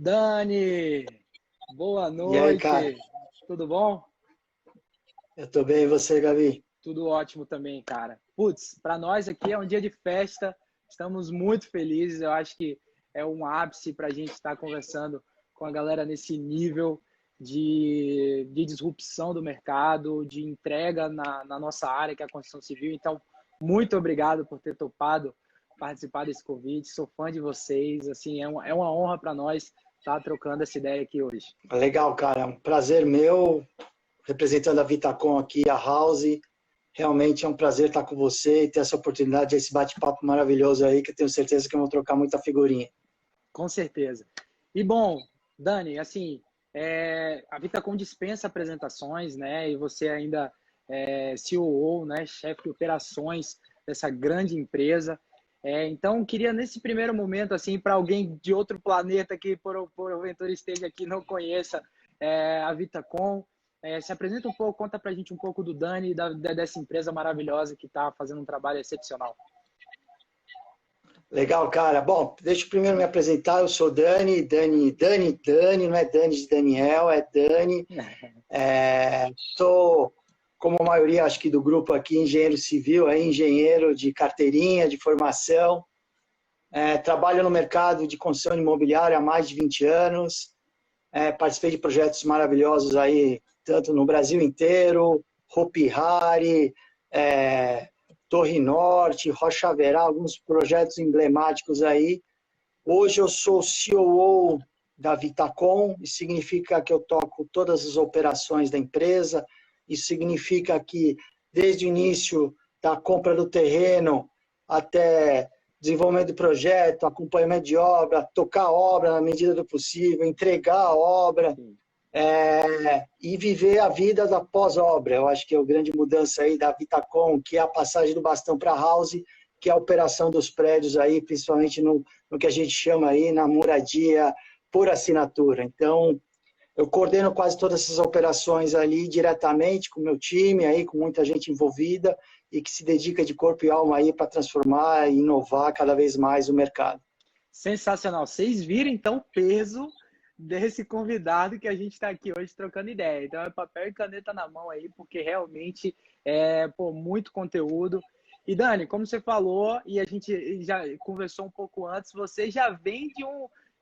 Dani, boa E aí, cara? noite. Tudo bom? Eu tô bem, e você, Gabi? Tudo ótimo também, cara. Putz, para nós aqui é um dia de festa. Estamos muito felizes. Eu acho que é um ápice para a gente estar conversando com a galera nesse nível de disrupção do mercado, de entrega na nossa área, que é a construção civil. Então, muito obrigado por ter topado participar desse convite. Sou fã de vocês. Assim, é uma honra para nós estar trocando essa ideia aqui hoje. Legal, cara. É um prazer meu, representando a Vitacom aqui, a House. Realmente é um prazer estar com você e ter essa oportunidade, esse bate-papo maravilhoso aí, que eu tenho certeza que vamos trocar muita figurinha. Com certeza. E bom, Dani, assim, a Vitacom dispensa apresentações, né? E você ainda é COO, né? Chefe de operações dessa grande empresa. Então, queria nesse primeiro momento, assim, para alguém de outro planeta que porventura esteja aqui e não conheça a Vitacom, se apresenta um pouco, conta para a gente um pouco do Dani e dessa empresa maravilhosa que está fazendo um trabalho excepcional. Legal, cara. Bom, deixa eu primeiro me apresentar. Eu sou Dani, não é Dani de Daniel, é Dani. Sou, como a maioria, acho que do grupo aqui, engenheiro civil, engenheiro de carteirinha, de formação. Trabalho no mercado de construção imobiliária há mais de 20 anos. Participei de projetos maravilhosos aí, tanto no Brasil inteiro, Hopi Hari, Torre Norte, Rocha Verá, alguns projetos emblemáticos aí. Hoje eu sou COO da Vitacom, isso significa que eu toco todas as operações da empresa, isso significa que desde o início da compra do terreno até desenvolvimento de projeto, acompanhamento de obra, tocar a obra na medida do possível, entregar a obra e viver a vida da pós-obra. Eu acho que é a grande mudança aí da Vitacom, que é a passagem do bastão para a House, que é a operação dos prédios aí, principalmente no que a gente chama aí na moradia por assinatura. Então, eu coordeno quase todas essas operações ali diretamente com o meu time, aí, com muita gente envolvida e que se dedica de corpo e alma aí para transformar e inovar cada vez mais o mercado. Sensacional. Vocês viram, então, o peso desse convidado que a gente está aqui hoje trocando ideia. Então, é papel e caneta na mão aí, porque realmente é muito conteúdo. E, Dani, como você falou, e a gente já conversou um pouco antes, você já vem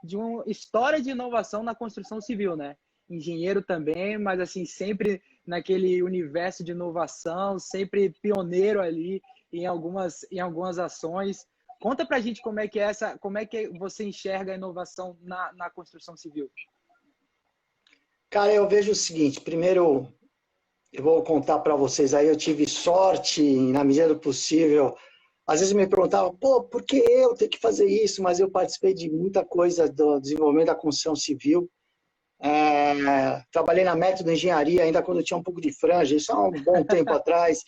de uma história de inovação na construção civil, né? Engenheiro também, mas assim, sempre naquele universo de inovação, sempre pioneiro ali em algumas ações. Conta pra gente como é que você enxerga a inovação na construção civil. Cara, eu vejo o seguinte, primeiro eu vou contar para vocês aí, eu tive sorte, na medida do possível, às vezes me perguntavam, pô, por que eu tenho que fazer isso? Mas eu participei de muita coisa do desenvolvimento da construção civil, trabalhei na Método Engenharia ainda quando eu tinha um pouco de franja, isso há um bom tempo atrás,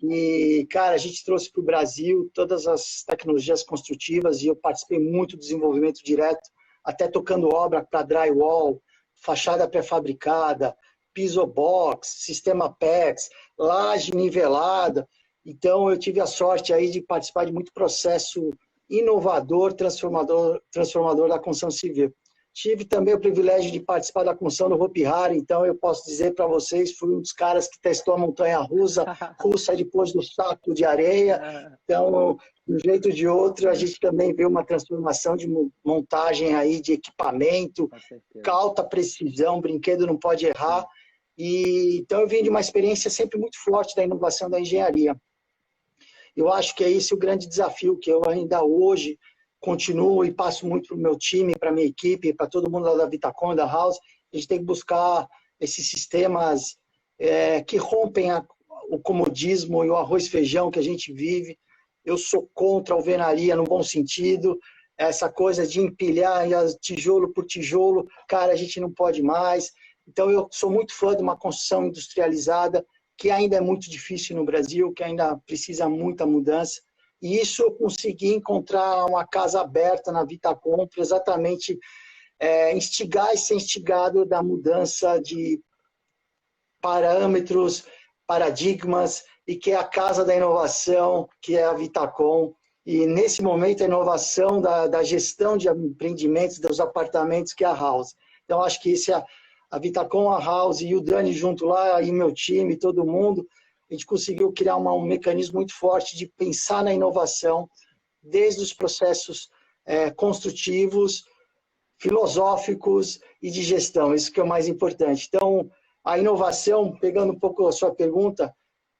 e, cara, a gente trouxe para o Brasil todas as tecnologias construtivas e eu participei muito do desenvolvimento direto, até tocando obra para drywall, fachada pré-fabricada, piso box, sistema PEX, laje nivelada. Então, eu tive a sorte aí de participar de muito processo inovador, transformador da construção civil. Tive também o privilégio de participar da construção do Hopi Hari, então eu posso dizer para vocês, fui um dos caras que testou a montanha russa depois do saco de areia. Então, de um jeito ou de outro, a gente também vê uma transformação de montagem aí de equipamento, com alta precisão, brinquedo não pode errar. Então, eu vim de uma experiência sempre muito forte da inovação da engenharia. Eu acho que é esse o grande desafio que eu ainda hoje continuo e passo muito para o meu time, para a minha equipe, para todo mundo lá da Vitacom, da House. A gente tem que buscar esses sistemas que rompem o comodismo e o arroz e feijão que a gente vive. Eu sou contra a alvenaria no bom sentido, essa coisa de empilhar tijolo por tijolo, cara, a gente não pode mais. Então, eu sou muito fã de uma construção industrializada, que ainda é muito difícil no Brasil, que ainda precisa muita mudança. E isso eu consegui encontrar uma casa aberta na Vitacom para exatamente instigar e ser instigado da mudança de parâmetros, paradigmas, e que é a casa da inovação, que é a Vitacom. E nesse momento a inovação da gestão de empreendimentos, dos apartamentos, que é a House. Então acho que esse é a Vitacom, a House e o Dani junto lá, e meu time, todo mundo, a gente conseguiu criar um mecanismo muito forte de pensar na inovação, desde os processos construtivos, filosóficos e de gestão, isso que é o mais importante. Então, a inovação, pegando um pouco a sua pergunta,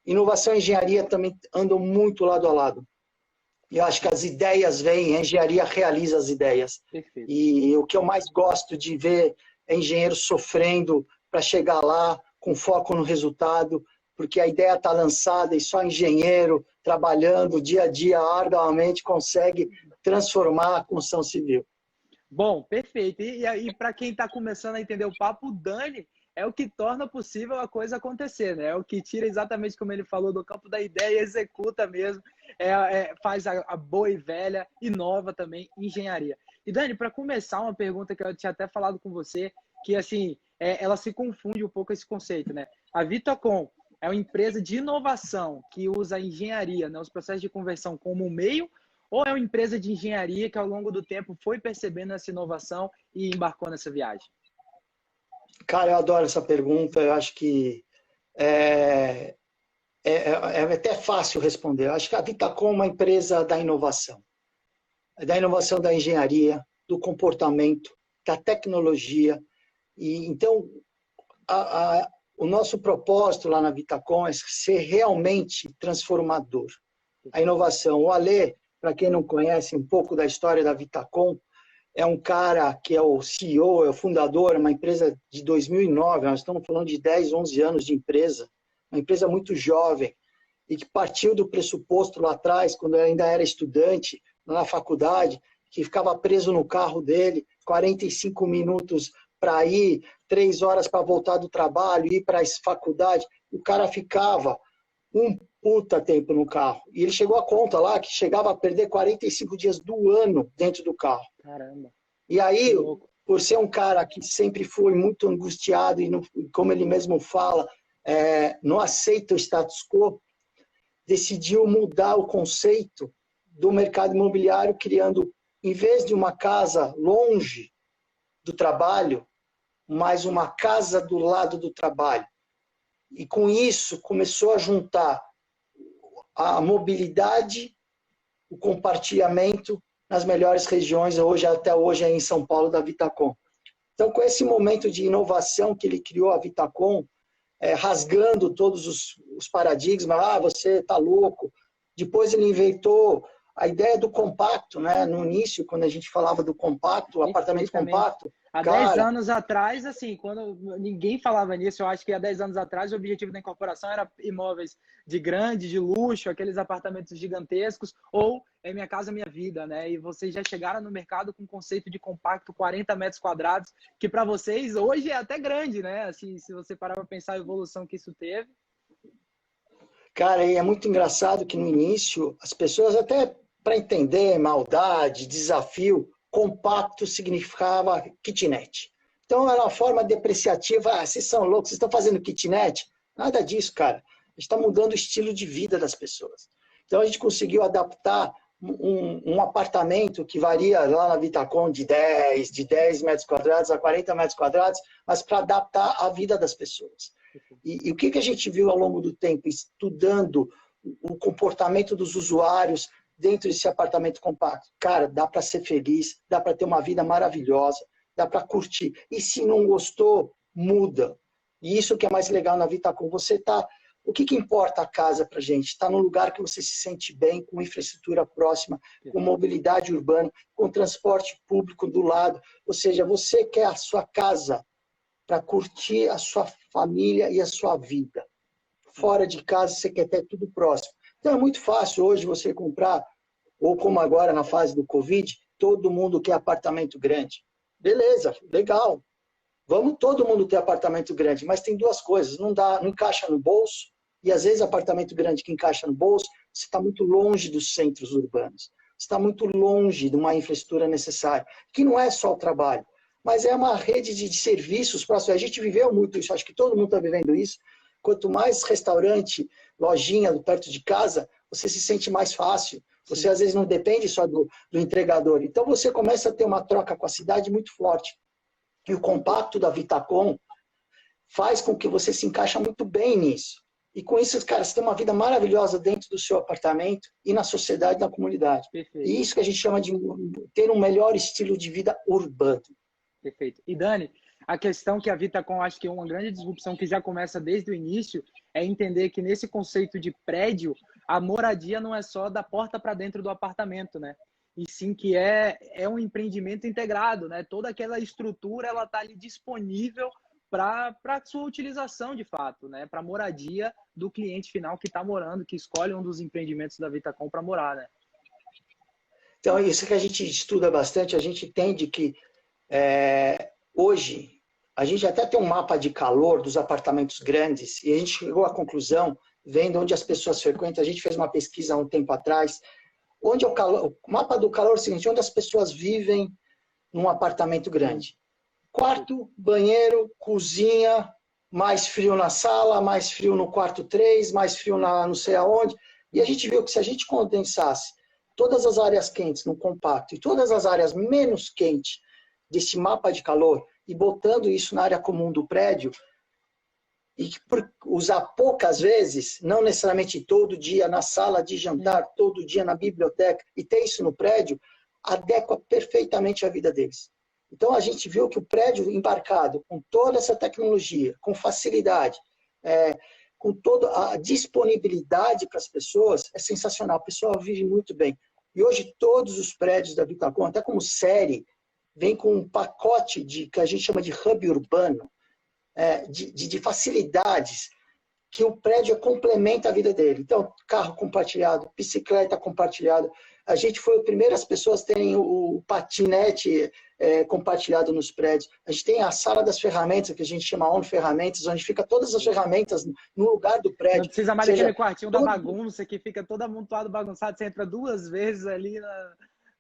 inovação e engenharia também andam muito lado a lado. Eu acho que as ideias vêm, a engenharia realiza as ideias. Perfeito. E o que eu mais gosto de ver é engenheiro sofrendo para chegar lá, com foco no resultado, porque a ideia está lançada e só engenheiro, trabalhando dia a dia, arduamente, consegue transformar a construção civil. Bom, perfeito. E para quem está começando a entender o papo, o Dani é o que torna possível a coisa acontecer, né? É o que tira exatamente como ele falou do campo da ideia e executa mesmo, faz a boa e velha, inova também engenharia. E Dani, para começar, uma pergunta que eu tinha até falado com você, que assim, ela se confunde um pouco esse conceito, né? A Vitacom é uma empresa de inovação que usa a engenharia, né, os processos de conversão como meio, ou é uma empresa de engenharia que ao longo do tempo foi percebendo essa inovação e embarcou nessa viagem? Cara, eu adoro essa pergunta. Eu acho que é até fácil responder. Eu acho que a Vitacom é uma empresa da inovação da engenharia, do comportamento, da tecnologia. E então, o nosso propósito lá na Vitacom é ser realmente transformador. A inovação. O Alê, para quem não conhece um pouco da história da Vitacom, é um cara que é o CEO, é o fundador, é uma empresa de 2009, nós estamos falando de 10, 11 anos de empresa, uma empresa muito jovem, e que partiu do pressuposto lá atrás, quando eu ainda era estudante, na faculdade, que ficava preso no carro dele, 45 minutos para ir, 3 horas para voltar do trabalho, ir para a faculdade, o cara ficava um puta tempo no carro. E ele chegou a conta lá que chegava a perder 45 dias do ano dentro do carro. Caramba. E aí, por ser um cara que sempre foi muito angustiado e, como ele mesmo fala, não aceita o status quo, decidiu mudar o conceito do mercado imobiliário, criando, em vez de uma casa longe do trabalho, mais uma casa do lado do trabalho. E com isso começou a juntar a mobilidade, o compartilhamento nas melhores regiões, até hoje é em São Paulo, da Vitacom. Então, com esse momento de inovação que ele criou, a Vitacom, rasgando todos os paradigmas, você está louco. Depois ele inventou a ideia do compacto, né? No início, quando a gente falava do compacto, apartamento compacto. Há 10 anos atrás, assim, quando ninguém falava nisso, eu acho que há 10 anos atrás o objetivo da incorporação era imóveis de grande, de luxo, aqueles apartamentos gigantescos, ou é Minha Casa Minha Vida, né? E vocês já chegaram no mercado com o conceito de compacto, 40 metros quadrados, que para vocês hoje é até grande, né? Assim, se você parar para pensar a evolução que isso teve. Cara, e é muito engraçado que no início, as pessoas até para entender maldade, desafio, compacto significava kitnet. Então era uma forma depreciativa, vocês são loucos, vocês estão fazendo kitnet? Nada disso, cara. A gente está mudando o estilo de vida das pessoas. Então a gente conseguiu adaptar um apartamento que varia lá na Vitacom de 10 metros quadrados a 40 metros quadrados, mas para adaptar a vida das pessoas. E o que a gente viu ao longo do tempo, estudando o comportamento dos usuários dentro desse apartamento compacto? Cara, dá para ser feliz, dá para ter uma vida maravilhosa, dá para curtir. E se não gostou, muda. E isso que é mais legal na Vitacom. O que importa a casa para a gente? Está num lugar que você se sente bem, com infraestrutura próxima, com mobilidade urbana, com transporte público do lado. Ou seja, você quer a sua casa para curtir a sua família e a sua vida. Fora de casa, você quer ter tudo próximo. Então, é muito fácil hoje você comprar, ou como agora na fase do Covid, todo mundo quer apartamento grande. Beleza, legal. Vamos todo mundo ter apartamento grande, mas tem duas coisas. Não encaixa no bolso, e às vezes apartamento grande que encaixa no bolso, você está muito longe dos centros urbanos. Você está muito longe de uma infraestrutura necessária, que não é só o trabalho, mas é uma rede de serviços próximos. A gente viveu muito isso, acho que todo mundo está vivendo isso. Quanto mais restaurante, lojinha perto de casa, você se sente mais fácil. Você, às vezes, não depende só do entregador. Então, você começa a ter uma troca com a cidade muito forte. E o compacto da Vitacom faz com que você se encaixe muito bem nisso. E com isso, cara, você tem uma vida maravilhosa dentro do seu apartamento e na sociedade, na comunidade. Perfeito. E isso que a gente chama de ter um melhor estilo de vida urbano. Perfeito. E Dani, a questão que a Vitacom, acho que é uma grande disrupção que já começa desde o início, é entender que nesse conceito de prédio, a moradia não é só da porta para dentro do apartamento, né? E sim que é um empreendimento integrado, né? Toda aquela estrutura, ela está ali disponível para a sua utilização, de fato, né? Para a moradia do cliente final que está morando, que escolhe um dos empreendimentos da Vitacom para morar, né? Então, isso que a gente estuda bastante, a gente entende que hoje, a gente até tem um mapa de calor dos apartamentos grandes e a gente chegou à conclusão, vendo onde as pessoas frequentam, a gente fez uma pesquisa há um tempo atrás, onde o mapa do calor é o seguinte, onde as pessoas vivem num apartamento grande. Quarto, banheiro, cozinha, mais frio na sala, mais frio no quarto 3, mais frio na não sei aonde. E a gente viu que se a gente condensasse todas as áreas quentes no compacto e todas as áreas menos quentes desse mapa de calor e botando isso na área comum do prédio, e por usar poucas vezes, não necessariamente todo dia na sala de jantar, todo dia na biblioteca, e ter isso no prédio, adequa perfeitamente a vida deles. Então, a gente viu que o prédio embarcado com toda essa tecnologia, com facilidade, com toda a disponibilidade para as pessoas, é sensacional. A pessoa vive muito bem. E hoje, todos os prédios da Vitacom, até como série, vem com um pacote que a gente chama de hub urbano, de facilidades que o prédio complementa a vida dele. Então, carro compartilhado, bicicleta compartilhada. A gente foi as primeiras pessoas a terem o patinete compartilhado nos prédios. A gente tem a sala das ferramentas, que a gente chama On Ferramentas, onde fica todas as ferramentas no lugar do prédio. Não precisa mais daquele quartinho da bagunça, que fica todo amontoado, bagunçado. Você entra 2 vezes ali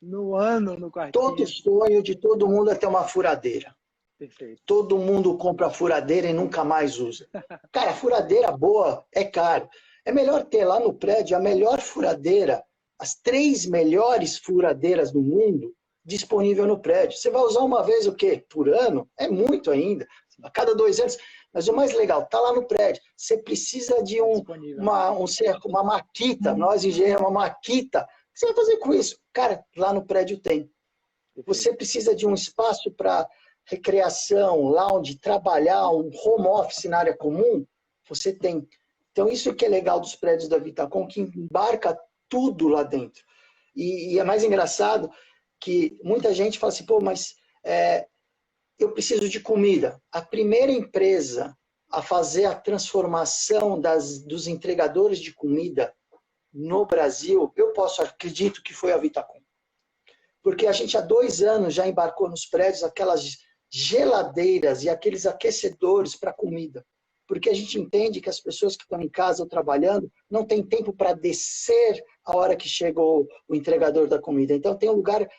no ano no quartinho. Todo sonho de todo mundo é ter uma furadeira. Perfeito. Todo mundo compra furadeira e nunca mais usa. Cara, furadeira boa é caro. É melhor ter lá no prédio a melhor furadeira, as 3 melhores furadeiras do mundo disponível no prédio. Você vai usar uma vez o quê? Por ano? É muito ainda. A cada 2 anos. Mas o mais legal, está lá no prédio. Você precisa de uma maquita. Nós, engenheiros, uma maquita. O que você vai fazer com isso? Cara, lá no prédio tem. Você precisa de um espaço para recreação, lounge, trabalhar, um home office na área comum, você tem. Então, isso que é legal dos prédios da Vitacom, que embarca tudo lá dentro. E é mais engraçado que muita gente fala assim, pô, mas eu preciso de comida. A primeira empresa a fazer a transformação dos entregadores de comida no Brasil, acredito que foi a Vitacom. Porque a gente há 2 anos já embarcou nos prédios aquelas geladeiras e aqueles aquecedores para comida. Porque a gente entende que as pessoas que estão em casa ou trabalhando não têm tempo para descer a hora que chega o entregador da comida. Então tem um lugar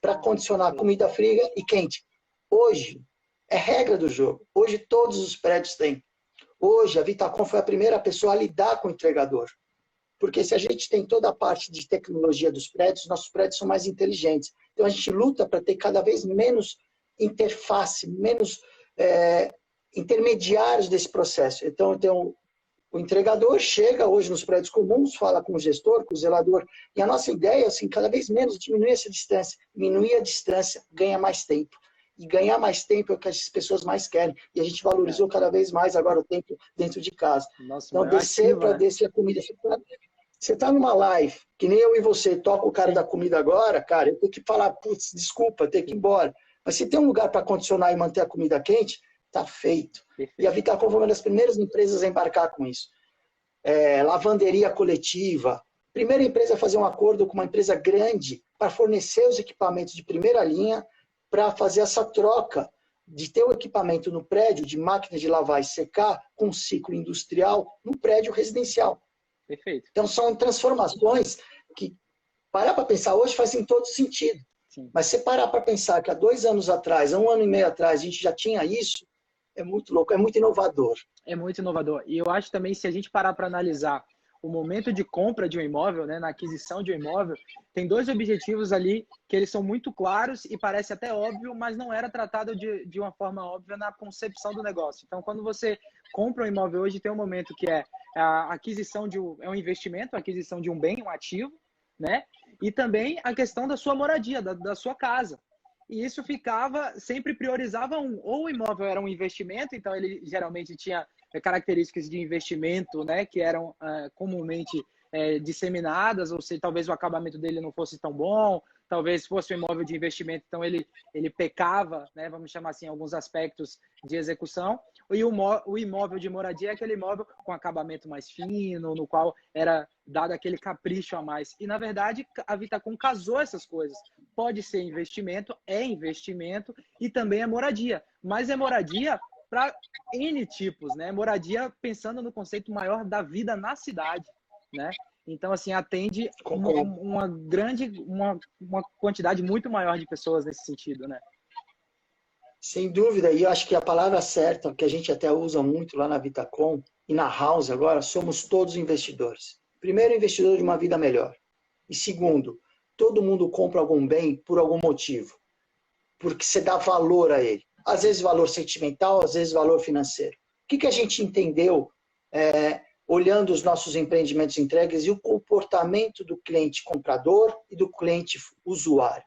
para condicionar comida fria e quente. Hoje é regra do jogo. Hoje todos os prédios têm. Hoje a Vitacom foi a primeira pessoa a lidar com o entregador. Porque se a gente tem toda a parte de tecnologia dos prédios, nossos prédios são mais inteligentes. Então a gente luta para ter cada vez menos interface, menos intermediários desse processo. Então, o entregador chega hoje nos prédios comuns, fala com o gestor, com o zelador, e a nossa ideia é, assim, cada vez menos diminuir essa distância. Diminuir a distância, ganha mais tempo. E ganhar mais tempo é o que as pessoas mais querem. E a gente valorizou cada vez mais agora o tempo dentro de casa. Nossa, então, descer para descer a comida. Você está numa live, que nem eu e você, toca o cara da comida agora, cara, eu tenho que falar, putz, desculpa, tenho que ir embora. Mas se tem um lugar para condicionar e manter a comida quente, está feito. Perfeito. E a Vitacom foi uma das primeiras empresas a embarcar com isso. Lavanderia coletiva. Primeira empresa a fazer um acordo com uma empresa grande para fornecer os equipamentos de primeira linha para fazer essa troca de ter o equipamento no prédio de máquina de lavar e secar com ciclo industrial no prédio residencial. Perfeito. Então são transformações que, parar para pensar hoje, fazem todo sentido. Sim. Mas se parar para pensar que há 2 anos atrás, há 1 ano e meio atrás, a gente já tinha isso, é muito louco, é muito inovador. É muito inovador. E eu acho também, se a gente parar para analisar o momento de compra de um imóvel, né, na aquisição de um imóvel, tem dois objetivos ali que eles são muito claros e parece até óbvio, mas não era tratado de uma forma óbvia na concepção do negócio. Então, quando você compra um imóvel hoje, tem um momento que é a aquisição é um investimento, a aquisição de um bem, um ativo, né? E também a questão da sua moradia, da sua casa. E isso sempre priorizava ou o imóvel era um investimento, então ele geralmente tinha características de investimento, né, que eram comumente disseminadas, ou seja, talvez o acabamento dele não fosse tão bom, talvez fosse um imóvel de investimento, então ele pecava, né, vamos chamar assim, alguns aspectos de execução. E o imóvel de moradia é aquele imóvel com acabamento mais fino, no qual era dado aquele capricho a mais. E, na verdade, a Vitacom casou essas coisas. Pode ser investimento, é investimento, e também é moradia. Mas é moradia para N tipos, né? Moradia pensando no conceito maior da vida na cidade, né? Então, assim, atende uma quantidade muito maior de pessoas nesse sentido, né? Sem dúvida, e eu acho que a palavra certa, que a gente até usa muito lá na Vitacom e na House agora, somos todos investidores. Primeiro, investidor de uma vida melhor. E segundo, todo mundo compra algum bem por algum motivo. Porque você dá valor a ele. Às vezes valor sentimental, às vezes valor financeiro. O que a gente entendeu olhando os nossos empreendimentos entregues e o comportamento do cliente comprador e do cliente usuário?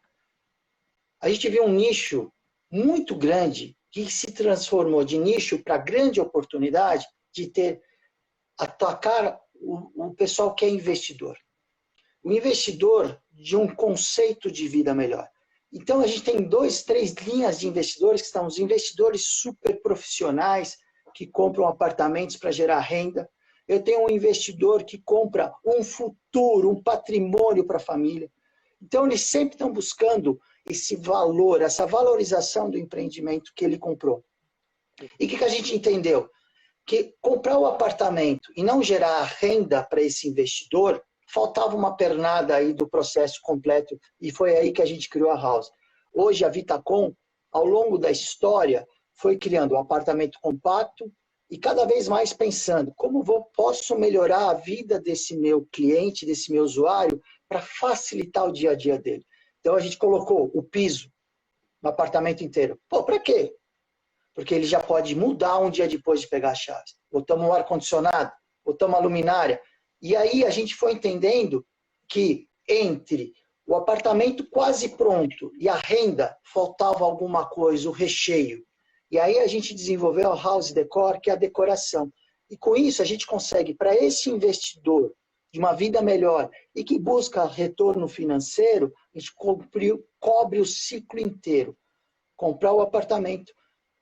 A gente viu um nicho muito grande que se transformou de nicho para grande oportunidade de atacar o pessoal que é investidor. O investidor de um conceito de vida melhor. Então, a gente tem 2, 3 linhas de investidores, que são os investidores super profissionais, que compram apartamentos para gerar renda. Eu tenho um investidor que compra um futuro, um patrimônio para a família. Então, eles sempre estão buscando esse valor, essa valorização do empreendimento que ele comprou. E o que a gente entendeu? Que comprar o apartamento e não gerar renda para esse investidor, faltava uma pernada aí do processo completo, e foi aí que a gente criou a House. Hoje, a Vitacom, ao longo da história, foi criando um apartamento compacto e cada vez mais pensando como posso melhorar a vida desse meu cliente, desse meu usuário, para facilitar o dia a dia dele. Então, a gente colocou o piso no apartamento inteiro. Pô, para quê? Porque ele já pode mudar um dia depois de pegar as chaves. Botamos um ar-condicionado, botamos uma luminária. E aí a gente foi entendendo que entre o apartamento quase pronto e a renda, faltava alguma coisa, o recheio. E aí a gente desenvolveu a House Decor, que é a decoração. E com isso a gente consegue, para esse investidor de uma vida melhor e que busca retorno financeiro, a gente cobre o ciclo inteiro. Comprar o apartamento,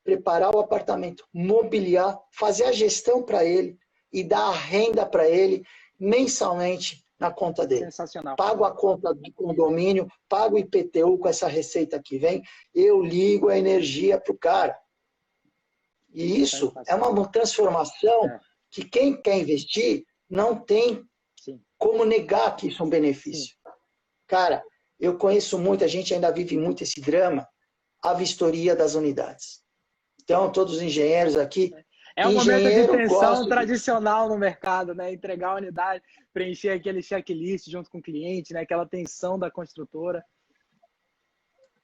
preparar o apartamento, mobiliar, fazer a gestão para ele e dar a renda para ele mensalmente na conta dele. Sensacional. Pago a conta do condomínio, pago o IPTU com essa receita que vem, eu ligo a energia para o cara. E isso é uma transformação que quem quer investir não tem como negar que isso é um benefício. Sim. Cara, eu conheço muita gente, ainda vive muito esse drama, a vistoria das unidades. Então, todos os engenheiros aqui... É um momento de tensão tradicional no mercado, né? Entregar a unidade, preencher aquele checklist junto com o cliente, né? Aquela tensão da construtora.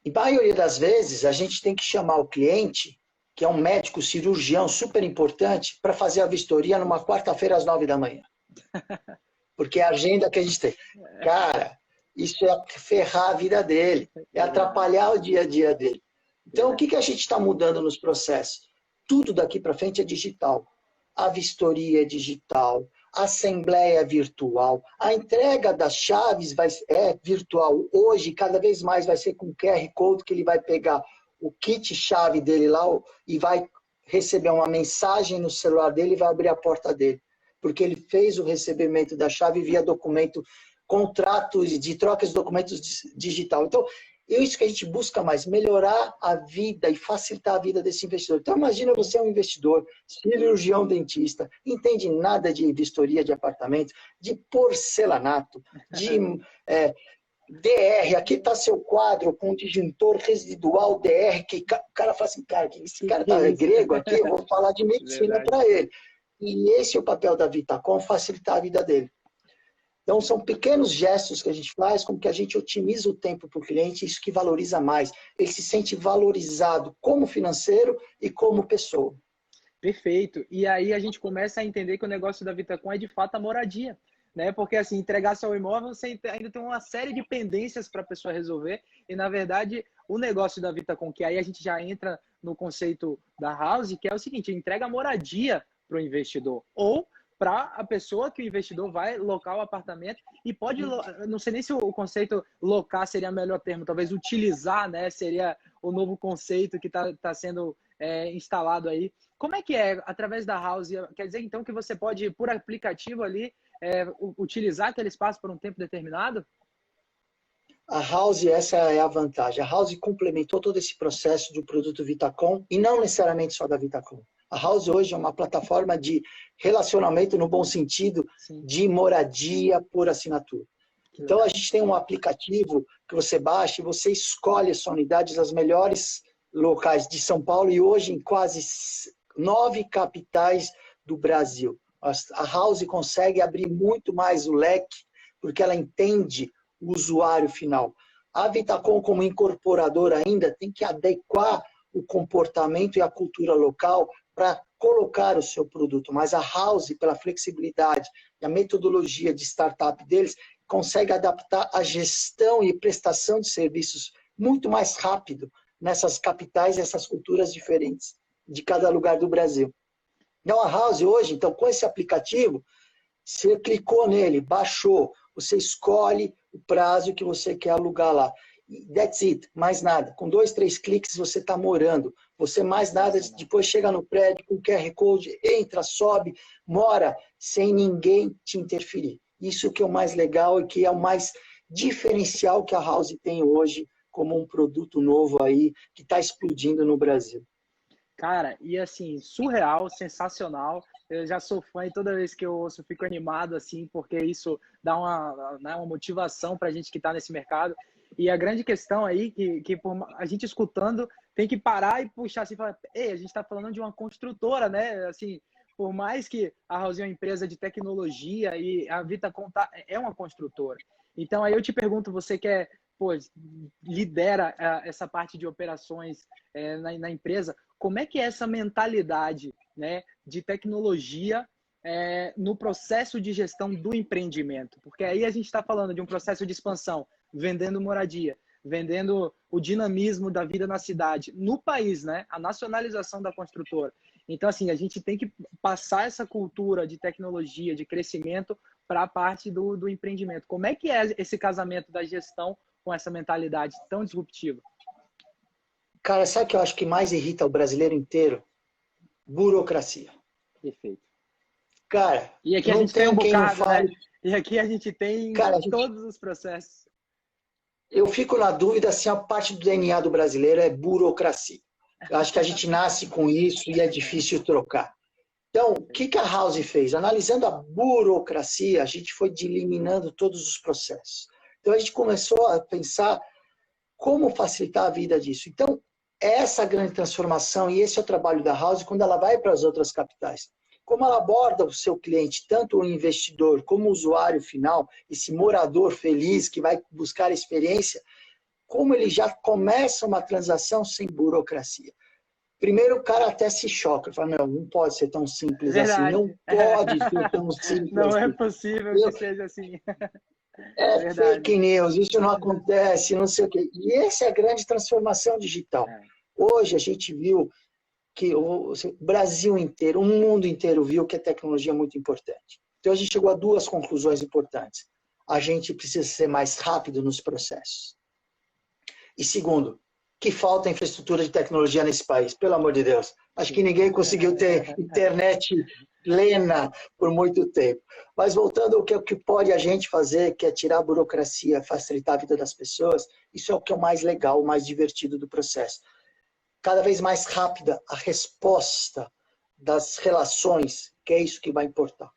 E a maioria das vezes, a gente tem que chamar o cliente, que é um médico cirurgião super importante, para fazer a vistoria numa quarta-feira às 9 da manhã. Porque é a agenda que a gente tem. Cara, isso é ferrar a vida dele, é atrapalhar o dia a dia dele. Então, o que a gente está mudando nos processos? Tudo daqui para frente é digital. A vistoria é digital, a assembleia é virtual, a entrega das chaves é virtual. Hoje, cada vez mais vai ser com QR Code, que ele vai pegar o kit chave dele lá e vai receber uma mensagem no celular dele e vai abrir a porta dele. Porque ele fez o recebimento da chave via documento, contratos de trocas de documentos digital. Então, é isso que a gente busca mais, melhorar a vida e facilitar a vida desse investidor. Então, imagina você é um investidor, cirurgião dentista, entende nada de vistoria de apartamento, de porcelanato, de DR. Aqui está seu quadro com disjuntor residual DR, que o cara fala assim, cara, esse cara tá grego aqui, eu vou falar de medicina para ele. E esse é o papel da Vitacom, facilitar a vida dele. Então, são pequenos gestos que a gente faz com que a gente otimiza o tempo para o cliente, isso que valoriza mais. Ele se sente valorizado como financeiro e como pessoa. Perfeito. E aí a gente começa a entender que o negócio da Vitacom é de fato a moradia, né? Porque assim, entregar seu imóvel, você ainda tem uma série de pendências para a pessoa resolver. E na verdade, o negócio da Vitacom, que aí a gente já entra no conceito da House, que é o seguinte, entrega a moradia para o investidor. Ou para a pessoa que o investidor vai locar o apartamento e pode, não sei nem se o conceito locar seria o melhor termo, talvez utilizar, né? Seria o novo conceito que está sendo instalado aí. Como é que é através da House? Quer dizer, então, que você pode, por aplicativo ali, utilizar aquele espaço por um tempo determinado? A House, essa é a vantagem. A House complementou todo esse processo do produto Vitacom, e não necessariamente só da Vitacom. A House hoje é uma plataforma de relacionamento, no bom sentido, sim, de moradia por assinatura. Então, a gente tem um aplicativo que você baixa e você escolhe as suas unidades, as melhores locais de São Paulo, e hoje em quase 9 capitais do Brasil. A House consegue abrir muito mais o leque, porque ela entende o usuário final. A Vitacom, como incorporadora ainda, tem que adequar o comportamento e a cultura local para colocar o seu produto. Mas a House, pela flexibilidade e a metodologia de startup deles, consegue adaptar a gestão e prestação de serviços muito mais rápido nessas capitais e essas culturas diferentes de cada lugar do Brasil. Então, a House hoje, então, com esse aplicativo, você clicou nele, baixou, você escolhe o prazo que você quer alugar lá. That's it, mais nada. Com 2, 3 cliques você está morando. Você mais nada, depois chega no prédio com QR Code, entra, sobe, mora, sem ninguém te interferir. Isso que é o mais legal e que é o mais diferencial que a House tem hoje como um produto novo aí que está explodindo no Brasil. Cara, e assim, surreal, sensacional. Eu já sou fã e toda vez que eu ouço, fico animado, assim, porque isso dá uma motivação para a gente que está nesse mercado. E a grande questão aí, que por, a gente escutando, tem que parar e puxar assim, falar, ei, a gente está falando de uma construtora, né? Assim, por mais que a House é uma empresa de tecnologia e a Vitacom é uma construtora. Então, aí eu te pergunto, você que pô, lidera essa parte de operações na empresa, como é que é essa mentalidade, né, de tecnologia no processo de gestão do empreendimento? Porque aí a gente está falando de um processo de expansão, vendendo moradia, vendendo o dinamismo da vida na cidade, no país, né? A nacionalização da construtora. Então, assim, a gente tem que passar essa cultura de tecnologia, de crescimento, para a parte do empreendimento. Como é que é esse casamento da gestão com essa mentalidade tão disruptiva? Cara, sabe o que eu acho que mais irrita o brasileiro inteiro? Burocracia. Perfeito. Cara, e aqui a não gente tem tem um quem não bocado, fale. né? E aqui a gente tem todos os processos. Eu fico na dúvida se a parte do DNA do brasileiro é burocracia. Eu acho que a gente nasce com isso e é difícil trocar. Então, o que a House fez? Analisando a burocracia, a gente foi eliminando todos os processos. Então, a gente começou a pensar como facilitar a vida disso. Então, essa grande transformação, e esse é o trabalho da House quando ela vai para as outras capitais. Como ela aborda o seu cliente, tanto o investidor como o usuário final, esse morador feliz que vai buscar experiência, como ele já começa uma transação sem burocracia. Primeiro o cara até se choca, fala, não pode ser tão simples assim, não pode ser tão simples não assim. Não é possível que seja assim. É fake news, isso não acontece, não sei o quê. E essa é a grande transformação digital. Hoje a gente viu que o Brasil inteiro, o mundo inteiro viu que a tecnologia é muito importante. Então a gente chegou a 2 conclusões importantes. A gente precisa ser mais rápido nos processos. E segundo, que falta infraestrutura de tecnologia nesse país, pelo amor de Deus. Acho que ninguém conseguiu ter internet plena por muito tempo. Mas voltando ao que pode a gente fazer, que é tirar a burocracia, facilitar a vida das pessoas, isso é o que é o mais legal, o mais divertido do processo. Cada vez mais rápida a resposta das relações, que é isso que vai importar.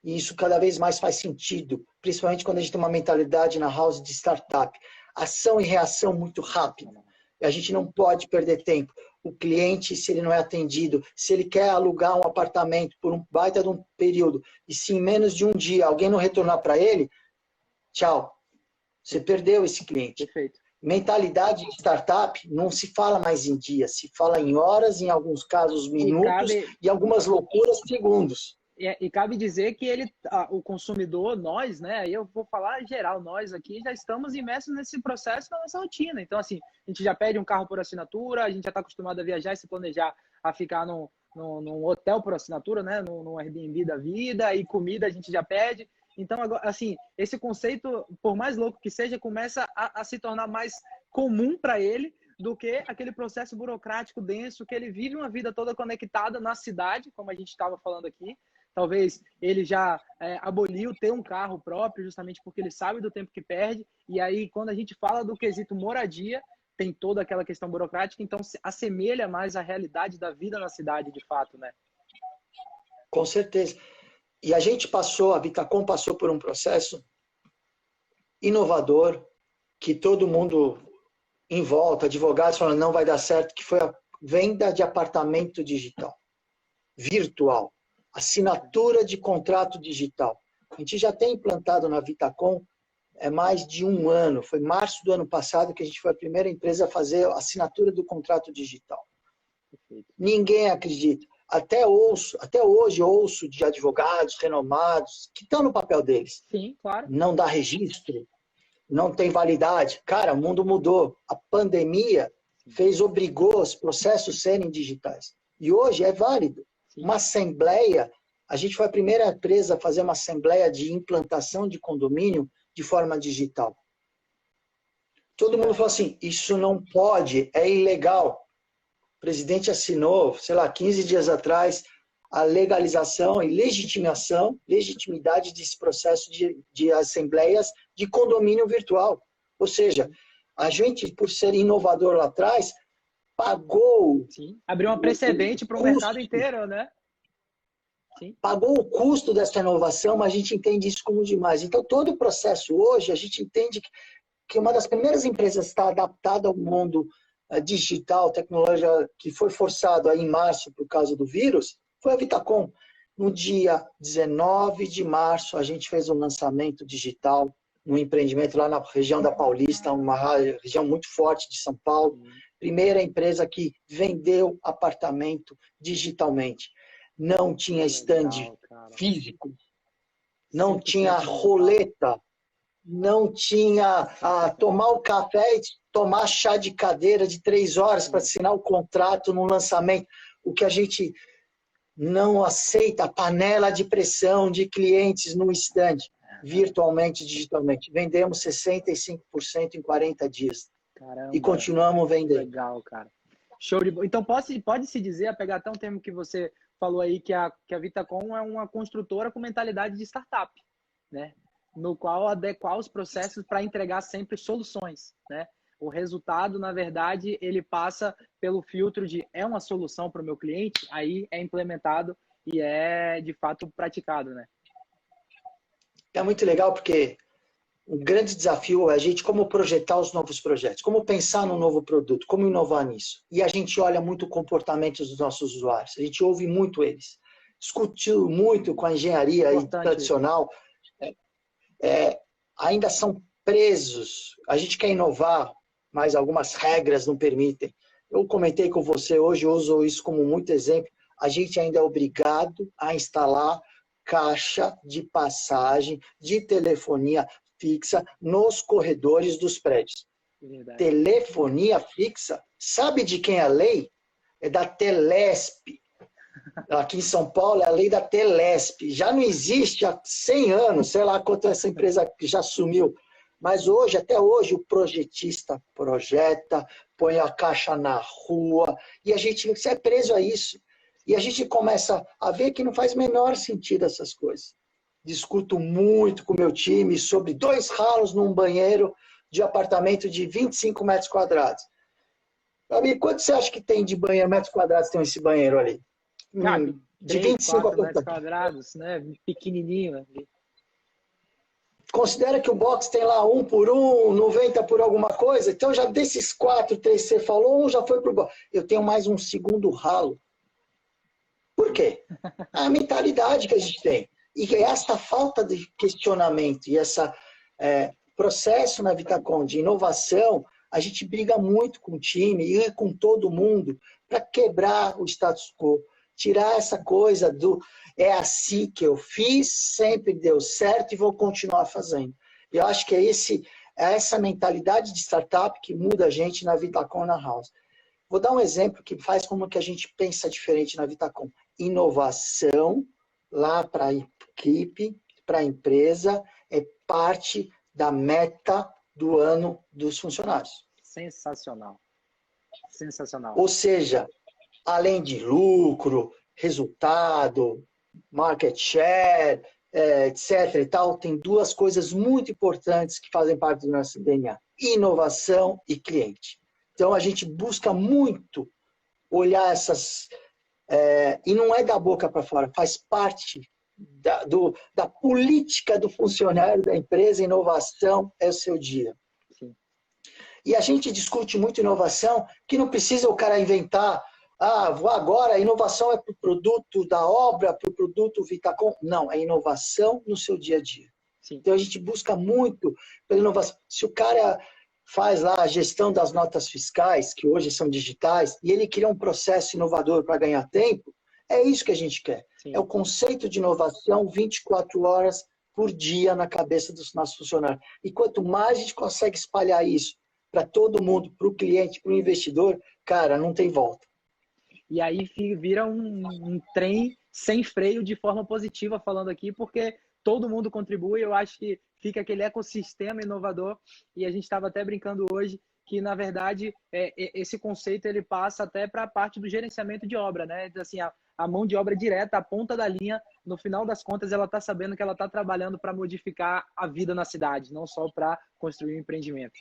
E isso cada vez mais faz sentido, principalmente quando a gente tem uma mentalidade na House de startup. Ação e reação muito rápida. A gente não pode perder tempo. O cliente, se ele não é atendido, se ele quer alugar um apartamento por um baita de um período, e se em menos de um dia alguém não retornar para ele, tchau. Você perdeu esse cliente. Perfeito. Mentalidade de startup não se fala mais em dias, se fala em horas, em alguns casos minutos e algumas loucuras segundos. E cabe dizer que o consumidor, nós, né? Aí eu vou falar em geral, nós aqui já estamos imersos nesse processo na nossa rotina. Então, assim, a gente já pede um carro por assinatura, a gente já está acostumado a viajar e se planejar a ficar num hotel por assinatura, né? Num Airbnb da vida, e comida a gente já pede. Então, agora, assim, esse conceito, por mais louco que seja, começa a se tornar mais comum para ele do que aquele processo burocrático denso que ele vive uma vida toda conectada na cidade, como a gente estava falando aqui. Talvez ele já aboliu ter um carro próprio, justamente porque ele sabe do tempo que perde. E aí, quando a gente fala do quesito moradia, tem toda aquela questão burocrática, então se assemelha mais à realidade da vida na cidade, de fato, né? Com certeza. E a Vitacom passou por um processo inovador, que todo mundo em volta, advogados falando não vai dar certo, que foi a venda de apartamento digital, virtual. Assinatura de contrato digital. A gente já tem implantado na Vitacom mais de um ano. Foi março do ano passado que a gente foi a primeira empresa a fazer a assinatura do contrato digital. Perfeito. Ninguém acredita. Até hoje ouço de advogados renomados que estão no papel deles. Sim, claro. Não dá registro, não tem validade. Cara, o mundo mudou. A pandemia obrigou os processos a serem digitais. E hoje é válido. Uma assembleia, a gente foi a primeira empresa a fazer uma assembleia de implantação de condomínio de forma digital. Todo mundo falou assim, isso não pode, é ilegal. O presidente assinou, 15 dias atrás, a legalização e legitimidade desse processo de assembleias de condomínio virtual. Ou seja, a gente, por ser inovador lá atrás, pagou... Sim. Abriu uma precedente para o mercado inteiro, né? Sim. Pagou o custo dessa inovação, mas a gente entende isso como demais. Então, todo o processo hoje, a gente entende que uma das primeiras empresas a estar adaptada ao mundo digital, tecnológica, que foi forçado aí em março por causa do vírus, foi a Vitacom. No dia 19 de março, a gente fez um lançamento digital no empreendimento lá na região da Paulista, uma região muito forte de São Paulo. Primeira empresa que vendeu apartamento digitalmente. Não tinha stand físico, não tinha roleta, não tinha tomar o café e tomar chá de cadeira de 3 horas para assinar o contrato no lançamento. O que a gente não aceita, a panela de pressão de clientes no stand, virtualmente, digitalmente. Vendemos 65% em 40 dias. Caramba, e continuamos vendendo. Legal, cara. Show de bola. Então, pode-se dizer, a pegar até um termo que você falou aí, que a Vitacom é uma construtora com mentalidade de startup, né? No qual adequar os processos para entregar sempre soluções, né? O resultado, na verdade, ele passa pelo filtro de é uma solução para o meu cliente, aí é implementado e é, de fato, praticado, né? É muito legal porque o grande desafio é a gente como projetar os novos projetos, como pensar no novo produto, como inovar nisso. E a gente olha muito o comportamento dos nossos usuários, a gente ouve muito eles. Discutiu muito com a engenharia tradicional, ainda são presos. A gente quer inovar, mas algumas regras não permitem. Eu comentei com você hoje, eu uso isso como muito exemplo, a gente ainda é obrigado a instalar caixa de passagem de telefonia fixa nos corredores dos prédios. Verdade. Telefonia fixa, sabe de quem é a lei? É da Telesp. Aqui em São Paulo é a lei da Telesp. Já não existe há 100 anos, sei lá quanto essa empresa já sumiu. Mas hoje, até hoje, o projetista projeta, põe a caixa na rua, e a gente é preso a isso. E a gente começa a ver que não faz menor sentido essas coisas. Discuto muito com o meu time sobre 2 ralos num banheiro de apartamento de 25 metros quadrados. Amigo, quanto você acha que tem de banheiro, metros quadrados tem esse banheiro ali? Cabe de 25 metros quadrados, né? Pequenininho. Né? Considera que o box tem lá 1 por 1, 90 por alguma coisa. Então, já desses 4, 3 que você falou, um já foi pro box. Eu tenho mais um segundo ralo. Por quê? A mentalidade que a gente tem. E essa falta de questionamento e essa Processo na Vitacom de inovação, a gente briga muito com o time e com todo mundo para quebrar o status quo, tirar essa coisa do é assim que eu fiz, sempre deu certo e vou continuar fazendo. Eu acho que é essa mentalidade de startup que muda a gente na Vitacom na House. Vou dar um exemplo que faz como que a gente pensa diferente na Vitacom. Inovação, lá para a equipe, para a empresa, é parte da meta do ano dos funcionários. Sensacional. Sensacional. Ou seja, além de lucro, resultado, market share, etc. e tal, tem duas coisas muito importantes que fazem parte do nosso DNA: inovação e cliente. Então, a gente busca muito olhar essas... e não é da boca para fora, faz parte da política do funcionário da empresa. Inovação é o seu dia. Sim. E a gente discute muito inovação, que não precisa o cara inventar, vou agora, a inovação é para o produto da obra, para o produto Vitacom. Não, é inovação no seu dia a dia. Sim. Então a gente busca muito pela inovação. Se o cara faz lá a gestão das notas fiscais, que hoje são digitais, e ele cria um processo inovador para ganhar tempo, é isso que a gente quer. Sim. É o conceito de inovação 24 horas por dia na cabeça dos nossos funcionários. E quanto mais a gente consegue espalhar isso para todo mundo, para o cliente, para o investidor, cara, não tem volta. E aí vira um trem sem freio de forma positiva, falando aqui, porque todo mundo contribui. Eu acho que fica aquele ecossistema inovador, e a gente estava até brincando hoje que, na verdade, esse conceito ele passa até para a parte do gerenciamento de obra, né? Assim, a mão de obra direta, a ponta da linha, no final das contas, ela está sabendo que ela está trabalhando para modificar a vida na cidade, não só para construir um empreendimento.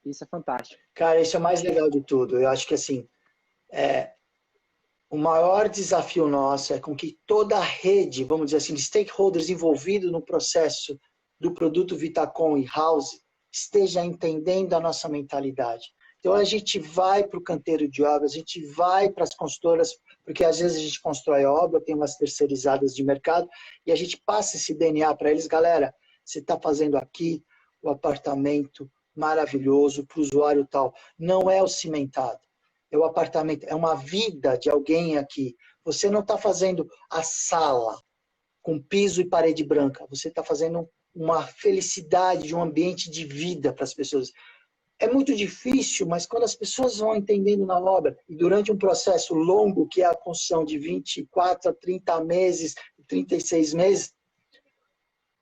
Isso é fantástico. Cara, isso é o mais legal de tudo. Eu acho que, assim, o maior desafio nosso é com que toda a rede, vamos dizer assim, de stakeholders envolvidos no processo do produto Vitacom e House esteja entendendo a nossa mentalidade. Então, a gente vai para o canteiro de obras, a gente vai para as consultoras, porque às vezes a gente constrói obra, tem umas terceirizadas de mercado, e a gente passa esse DNA para eles. Galera, você está fazendo aqui o apartamento maravilhoso para o usuário tal. Não é o cimentado, é o apartamento, é uma vida de alguém aqui. Você não está fazendo a sala com piso e parede branca, você está fazendo uma felicidade de um ambiente de vida para as pessoas. É muito difícil, mas quando as pessoas vão entendendo na obra, e durante um processo longo, que é a construção de 24 a 30 meses, 36 meses,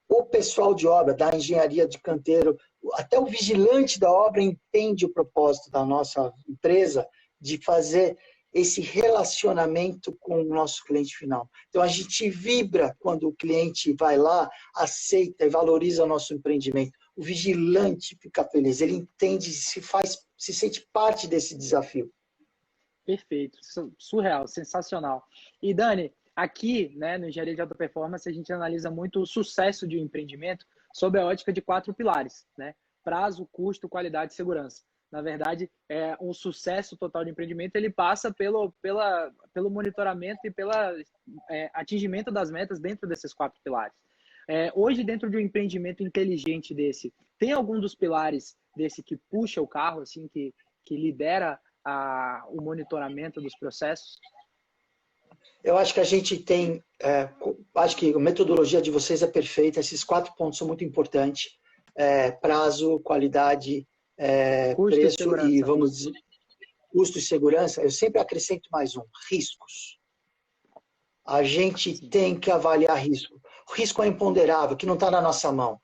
o pessoal de obra, da engenharia de canteiro, até o vigilante da obra entende o propósito da nossa empresa de fazer esse relacionamento com o nosso cliente final. Então, a gente vibra quando o cliente vai lá, aceita e valoriza o nosso empreendimento. O vigilante fica feliz, ele entende, se sente parte desse desafio. Perfeito, surreal, sensacional. E Dani, aqui, né, no Engenharia de Alta Performance, a gente analisa muito o sucesso de um empreendimento sob a ótica de 4 pilares, né? Prazo, custo, qualidade e segurança. Na verdade, um sucesso total de empreendimento ele passa pelo monitoramento e pelo atingimento das metas dentro desses 4 pilares. Hoje, dentro de um empreendimento inteligente desse, tem algum dos pilares desse que puxa o carro, assim, que lidera o monitoramento dos processos? Eu acho que a gente tem... acho que a metodologia de vocês é perfeita. Esses 4 pontos são muito importantes. Prazo, qualidade... custo preço e vamos dizer, custo e segurança. Eu sempre acrescento mais um: riscos. A gente tem que avaliar risco. O risco é imponderável, que não está na nossa mão.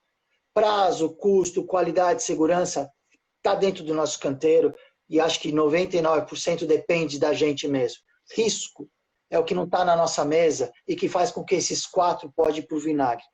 Prazo, custo, qualidade, segurança está dentro do nosso canteiro, e acho que 99% depende da gente mesmo. Risco é o que não está na nossa mesa e que faz com que esses 4 podem ir para o vinagre.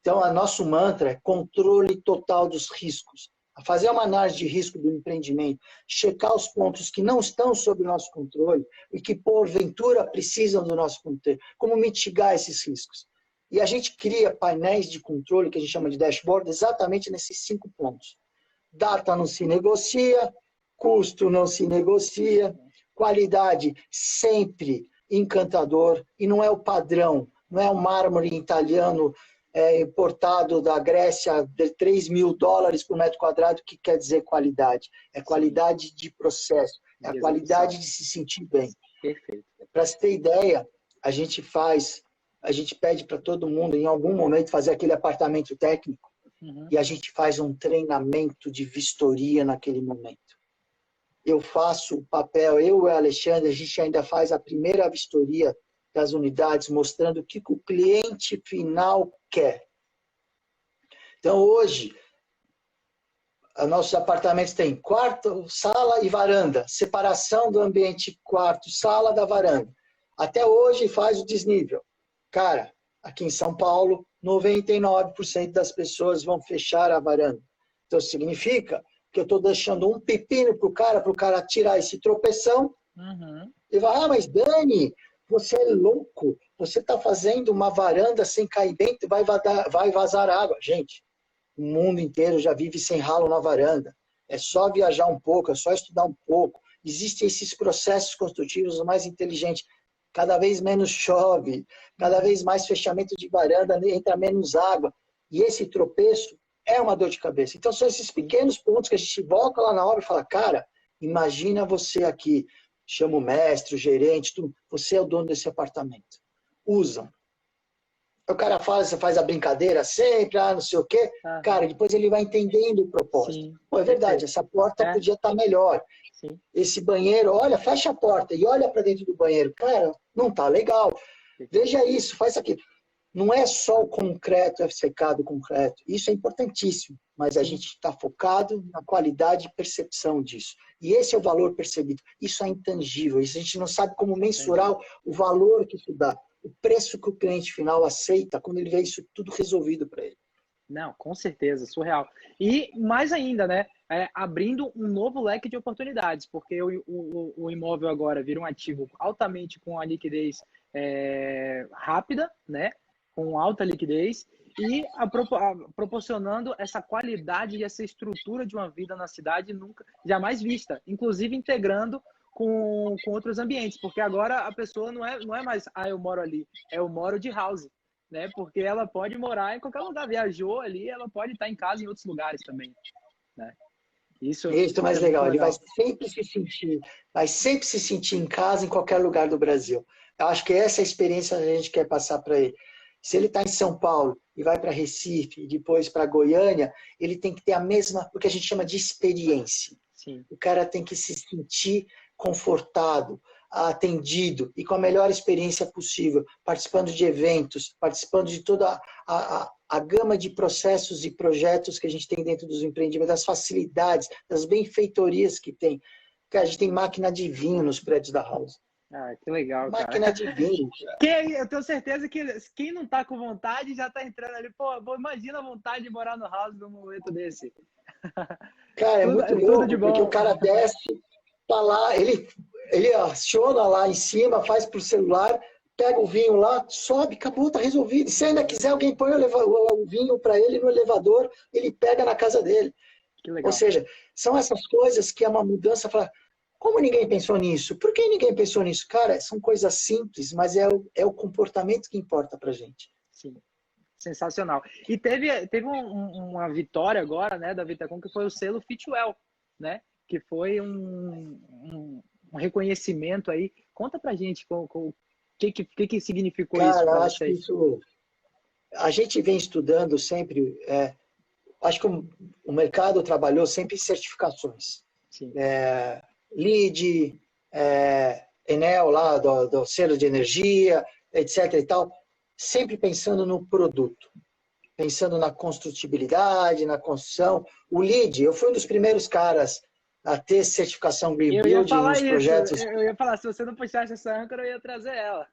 Então, o nosso mantra é controle total dos riscos. Fazer uma análise de risco do empreendimento, checar os pontos que não estão sob o nosso controle e que, porventura, precisam do nosso controle. Como mitigar esses riscos? E a gente cria painéis de controle, que a gente chama de dashboard, exatamente nesses 5 pontos. Data não se negocia, custo não se negocia, qualidade sempre encantador, e não é o padrão, não é o mármore italiano importado da Grécia de $3.000 por metro quadrado, que quer dizer qualidade. É qualidade de processo, é a qualidade de se sentir bem. Perfeito. Para você ter ideia, a gente pede para todo mundo, em algum momento, fazer aquele apartamento técnico, e a gente faz um treinamento de vistoria naquele momento. Eu faço o papel, eu e o Alexandre, a gente ainda faz a primeira vistoria das unidades, mostrando o que o cliente final quer. Então, hoje, nossos apartamentos têm quarto, sala e varanda, separação do ambiente quarto, sala da varanda. Até hoje faz o desnível. Cara, aqui em São Paulo, 99% das pessoas vão fechar a varanda. Então, significa que eu estou deixando um pepino para o cara tirar esse tropeção. E vai, mas Dani, você é louco. Você está fazendo uma varanda sem caimento, vai vazar água. Gente, o mundo inteiro já vive sem ralo na varanda. É só viajar um pouco, é só estudar um pouco. Existem esses processos construtivos mais inteligentes. Cada vez menos chove, cada vez mais fechamento de varanda, entra menos água. E esse tropeço é uma dor de cabeça. Então, são esses pequenos pontos que a gente volta lá na obra e fala, cara, imagina você aqui, chama o mestre, o gerente, tudo, você é o dono desse apartamento. Usam. O cara fala, você faz a brincadeira sempre, não sei o quê. Cara, depois ele vai entendendo o propósito. Pô, é verdade, essa porta podia estar melhor. Sim. Esse banheiro, olha, fecha a porta e olha para dentro do banheiro. Cara, não tá legal. Veja isso, faz aquilo. Não é só o concreto, FCK do concreto. Isso é importantíssimo, mas a gente está focado na qualidade e percepção disso. E esse é o valor percebido. Isso é intangível. Isso a gente não sabe como mensurar o valor que isso dá. O preço que o cliente final aceita quando ele vê isso tudo resolvido para ele. Não, com certeza, surreal. E mais ainda, né? Abrindo um novo leque de oportunidades, porque o imóvel agora vira um ativo altamente com a liquidez rápida, né? Com alta liquidez e proporcionando essa qualidade e essa estrutura de uma vida na cidade nunca, jamais vista, inclusive integrando com outros ambientes, porque agora a pessoa não é mais, eu moro ali, eu moro de house, né? Porque ela pode morar em qualquer lugar, viajou ali, ela pode estar em casa em outros lugares também, né? Isso é mais legal. Ele vai sempre se sentir em casa em qualquer lugar do Brasil. Eu acho que essa é a experiência que a gente quer passar para ele. Se ele está em São Paulo e vai para Recife e depois para Goiânia, ele tem que ter a mesma, o que a gente chama de experiência. Sim. O cara tem que se sentir confortado, atendido e com a melhor experiência possível, participando de eventos, participando de toda a gama de processos e projetos que a gente tem dentro dos empreendimentos, das facilidades, das benfeitorias que tem. Cara, a gente tem máquina de vinho nos prédios da House. Que legal, cara. Máquina de vinho. Eu tenho certeza que quem não tá com vontade já tá entrando ali. Pô, imagina a vontade de morar no House num momento desse. Cara, é muito louco, porque o cara desce, tá lá, ele aciona lá em cima, faz pro celular, pega o vinho lá, sobe, acabou, tá resolvido. Se ainda quiser, alguém põe o vinho para ele no elevador, ele pega na casa dele. Que legal. Ou seja, são essas coisas que é uma mudança. Como ninguém pensou nisso? Por que ninguém pensou nisso? Cara, são coisas simples, mas é o comportamento que importa pra gente. Sim. Sensacional. E teve uma vitória agora, né, da Vitacom, que foi o selo Fitwel, né? Que foi um reconhecimento aí. Conta pra gente o que significou isso para vocês. Acho que isso... A gente vem estudando sempre... acho que o mercado trabalhou sempre em certificações. Sim. LEED, Enel lá do selo de energia, etc. e tal, sempre pensando no produto, pensando na construtibilidade, na construção. O LEED, eu fui um dos primeiros caras a ter certificação Green Building nos projetos. Eu ia falar, se você não puxasse essa âncora, eu ia trazer ela.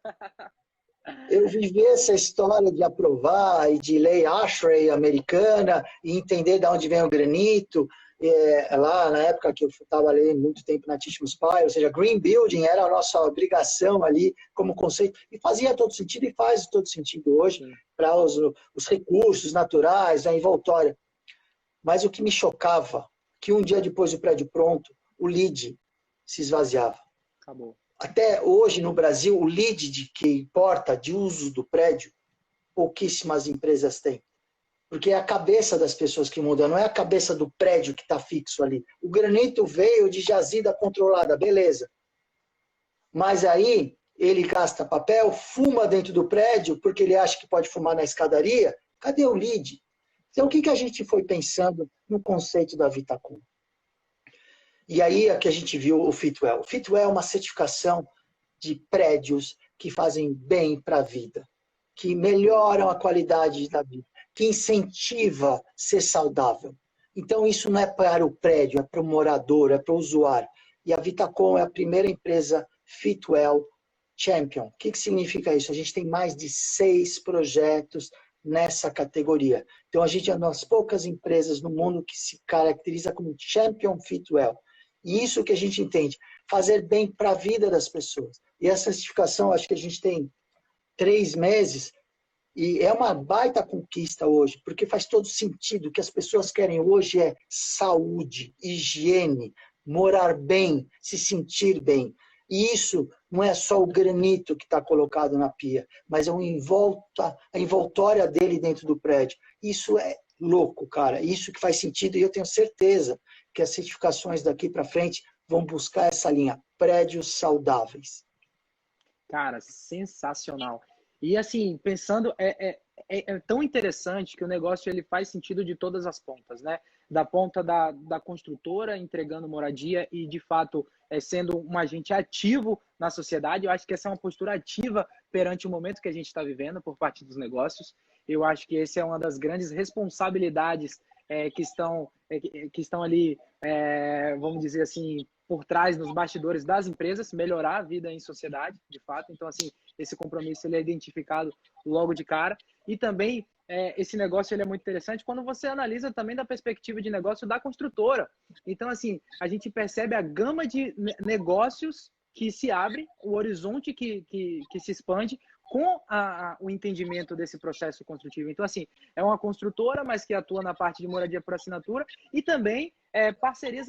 Eu vivi essa história de aprovar e de lei ASHRAE americana e entender de onde vem o granito. Lá na época que eu estava ali muito tempo na Tishman Speyer, ou seja, Green Building era a nossa obrigação ali como conceito, e fazia todo sentido e faz todo sentido hoje para os recursos naturais, a envoltória. Mas o que me chocava, que um dia depois do prédio pronto, o LEED se esvaziava. Acabou. Até hoje no Brasil, o LEED que importa de uso do prédio pouquíssimas empresas têm. Porque é a cabeça das pessoas que muda, não é a cabeça do prédio que está fixo ali. O granito veio de jazida controlada, beleza. Mas aí ele gasta papel, fuma dentro do prédio, porque ele acha que pode fumar na escadaria. Cadê o lead? Então, o que a gente foi pensando no conceito da Vitacom? E aí é que a gente viu o Fitwel. O Fitwel é uma certificação de prédios que fazem bem para a vida, que melhoram a qualidade da vida, que incentiva ser saudável. Então, isso não é para o prédio, é para o morador, é para o usuário. E a Vitacom é a primeira empresa Fitwel Champion. O que significa isso? A gente tem mais de 6 projetos nessa categoria. Então, a gente é uma das poucas empresas no mundo que se caracteriza como Champion Fitwel. E isso que a gente entende, fazer bem para a vida das pessoas. E essa certificação, acho que a gente tem 3 meses, e é uma baita conquista hoje, porque faz todo sentido. O que as pessoas querem hoje é saúde, higiene, morar bem, se sentir bem. E isso não é só o granito que está colocado na pia, mas é a envoltória dele dentro do prédio. Isso é louco, cara. Isso que faz sentido, e eu tenho certeza que as certificações daqui para frente vão buscar essa linha, prédios saudáveis. Cara, sensacional. E assim, pensando, é tão interessante que o negócio ele faz sentido de todas as pontas, né? Da ponta da construtora entregando moradia e, de fato, sendo um agente ativo na sociedade. Eu acho que essa é uma postura ativa perante o momento que a gente está vivendo por parte dos negócios. Eu acho que essa é uma das grandes responsabilidades que estão ali, vamos dizer assim, por trás, nos bastidores das empresas, melhorar a vida em sociedade, de fato. Então, assim, esse compromisso ele é identificado logo de cara. E também, esse negócio ele é muito interessante quando você analisa também da perspectiva de negócio da construtora. Então, assim, a gente percebe a gama de negócios que se abre, o horizonte que se expande com o entendimento desse processo construtivo. Então, assim, é uma construtora, mas que atua na parte de moradia por assinatura e também parcerias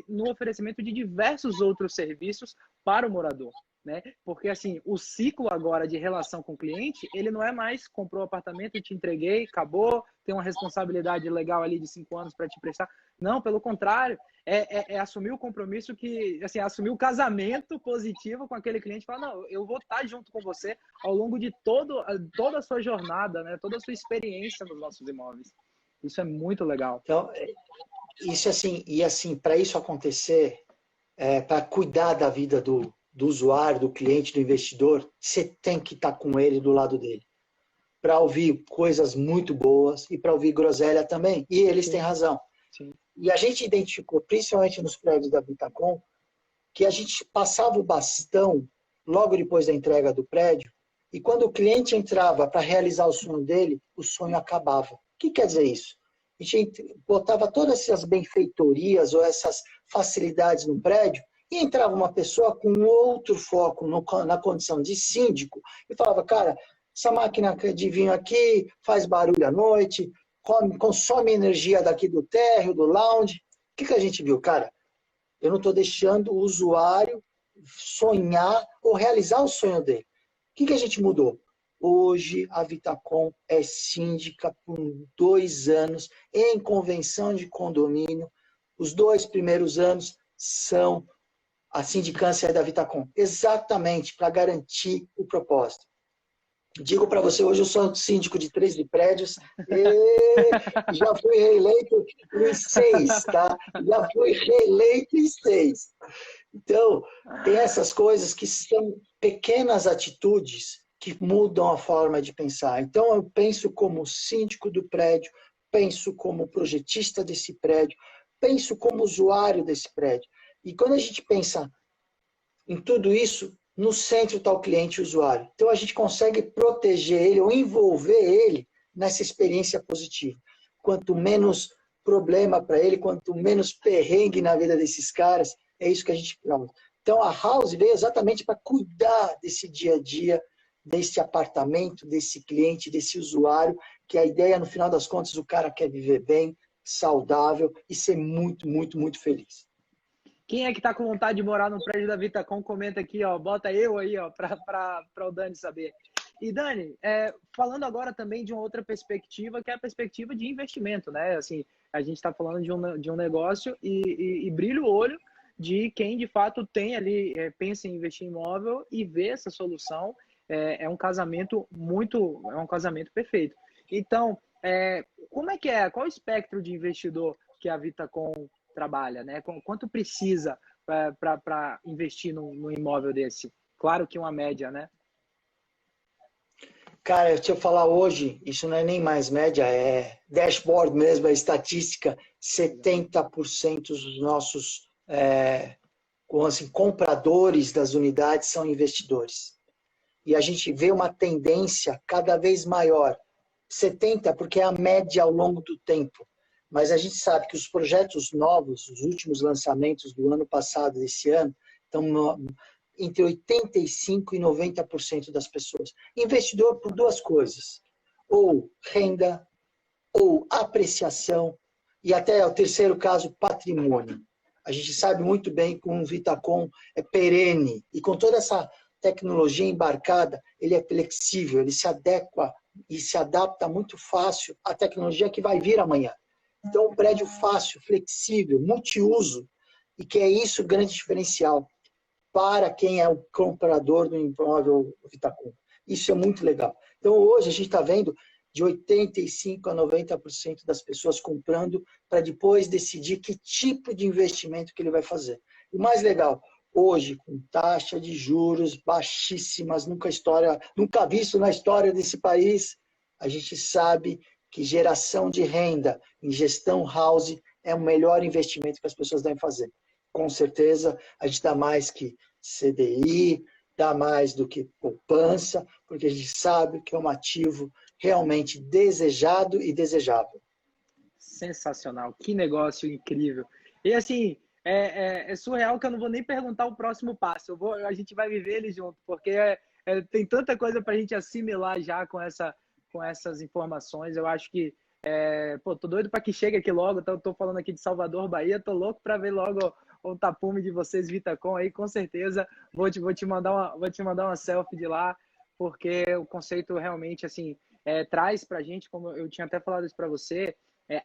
no oferecimento de diversos outros serviços para o morador, né? Porque, assim, o ciclo agora de relação com o cliente, ele não é mais comprou o apartamento, te entreguei, acabou, tem uma responsabilidade legal ali de 5 anos para te prestar. Não, pelo contrário, assumir o compromisso que, assim, assumir o casamento positivo com aquele cliente, falar, não, eu vou estar junto com você ao longo de toda a sua jornada, né? Toda a sua experiência nos nossos imóveis. Isso é muito legal. Então, isso assim, e assim, para isso acontecer, para cuidar da vida do usuário, do cliente, do investidor, você tem que estar com ele, do lado dele. Para ouvir coisas muito boas e para ouvir groselha também. E eles têm razão. Sim. E a gente identificou, principalmente nos prédios da Vitacom, que a gente passava o bastão logo depois da entrega do prédio, e quando o cliente entrava para realizar o sonho dele, o sonho acabava. O que quer dizer isso? A gente botava todas essas benfeitorias ou essas facilidades no prédio, e entrava uma pessoa com outro foco na condição de síndico, e falava, cara, essa máquina de vinho aqui faz barulho à noite, consome energia daqui do térreo, do lounge. O que a gente viu? Cara, eu não estou deixando o usuário sonhar ou realizar o sonho dele. O que a gente mudou? Hoje, a Vitacom é síndica por 2 anos em convenção de condomínio. Os 2 primeiros anos são a sindicância da Vitacom, exatamente para garantir o propósito. Digo para você, hoje eu sou síndico de 13 prédios e já fui reeleito em 6, tá? Já fui reeleito em 6. Então, tem essas coisas que são pequenas atitudes que mudam a forma de pensar. Então, eu penso como síndico do prédio, penso como projetista desse prédio, penso como usuário desse prédio. E quando a gente pensa em tudo isso, no centro está o cliente e o usuário. Então, a gente consegue proteger ele ou envolver ele nessa experiência positiva. Quanto menos problema para ele, quanto menos perrengue na vida desses caras, é isso que a gente prova. Então, a House veio exatamente para cuidar desse dia a dia, desse apartamento, desse cliente, desse usuário, que a ideia, no final das contas, o cara quer viver bem, saudável e ser muito, muito, muito feliz. Quem é que está com vontade de morar no prédio da Vitacom, comenta aqui, ó, bota eu aí, ó, para o Dani saber. E Dani, falando agora também de uma outra perspectiva, que é a perspectiva de investimento, né? Assim, a gente está falando de um negócio e brilha o olho de quem de fato tem ali, pensa em investir em imóvel e vê essa solução. É um casamento perfeito. Então, como é que é? Qual o espectro de investidor que a Vitacom trabalha, né? Quanto precisa para investir num imóvel desse? Claro que uma média, né? Cara, deixa eu falar hoje, isso não é nem mais média, é dashboard mesmo, é estatística, 70% dos nossos assim, compradores das unidades são investidores. E a gente vê uma tendência cada vez maior. 70% porque é a média ao longo do tempo. Mas a gente sabe que os projetos novos, os últimos lançamentos do ano passado, desse ano, estão entre 85% e 90% das pessoas. Investidor por duas coisas, ou renda, ou apreciação, e até o terceiro caso, patrimônio. A gente sabe muito bem que um Vitacom é perene, e com toda essa tecnologia embarcada, ele é flexível, ele se adequa e se adapta muito fácil à tecnologia que vai vir amanhã. Então, um prédio fácil, flexível, multiuso, e que é isso o grande diferencial para quem é o comprador do imóvel Vitacom. Isso é muito legal. Então, hoje, a gente está vendo de 85% a 90% das pessoas comprando para depois decidir que tipo de investimento que ele vai fazer. O mais legal, hoje, com taxa de juros baixíssimas, nunca visto na história desse país, a gente sabe que geração de renda em gestão house é o melhor investimento que as pessoas devem fazer. Com certeza, a gente dá mais que CDI, dá mais do que poupança, porque a gente sabe que é um ativo realmente desejado e desejável. Sensacional, que negócio incrível. E assim, é surreal que eu não vou nem perguntar o próximo passo. A gente vai viver ele junto, porque tem tanta coisa para a gente assimilar já com essas informações. Eu acho que tô doido para que chegue aqui logo. Tô falando aqui de Salvador, Bahia. Tô louco para ver logo o tapume de vocês, Vitacom, aí com certeza vou te mandar uma selfie de lá, porque o conceito realmente assim traz para a gente, como eu tinha até falado isso para você,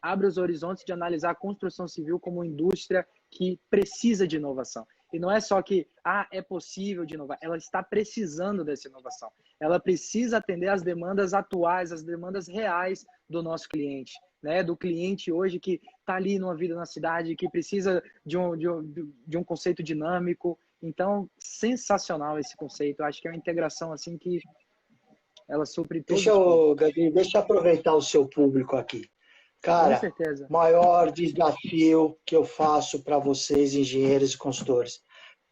abre os horizontes de analisar a construção civil como indústria que precisa de inovação. E não é só que é possível de inovar, ela está precisando dessa inovação. Ela precisa atender às demandas atuais, às demandas reais do nosso cliente, né? Do cliente hoje que está ali numa vida na cidade, que precisa de um conceito dinâmico. Então, sensacional esse conceito. Eu acho que é uma integração assim que ela supre todos os pontos. Gabi, deixa eu aproveitar o seu público aqui. Com Cara, certeza. maior desafio que eu faço para vocês, engenheiros e consultores.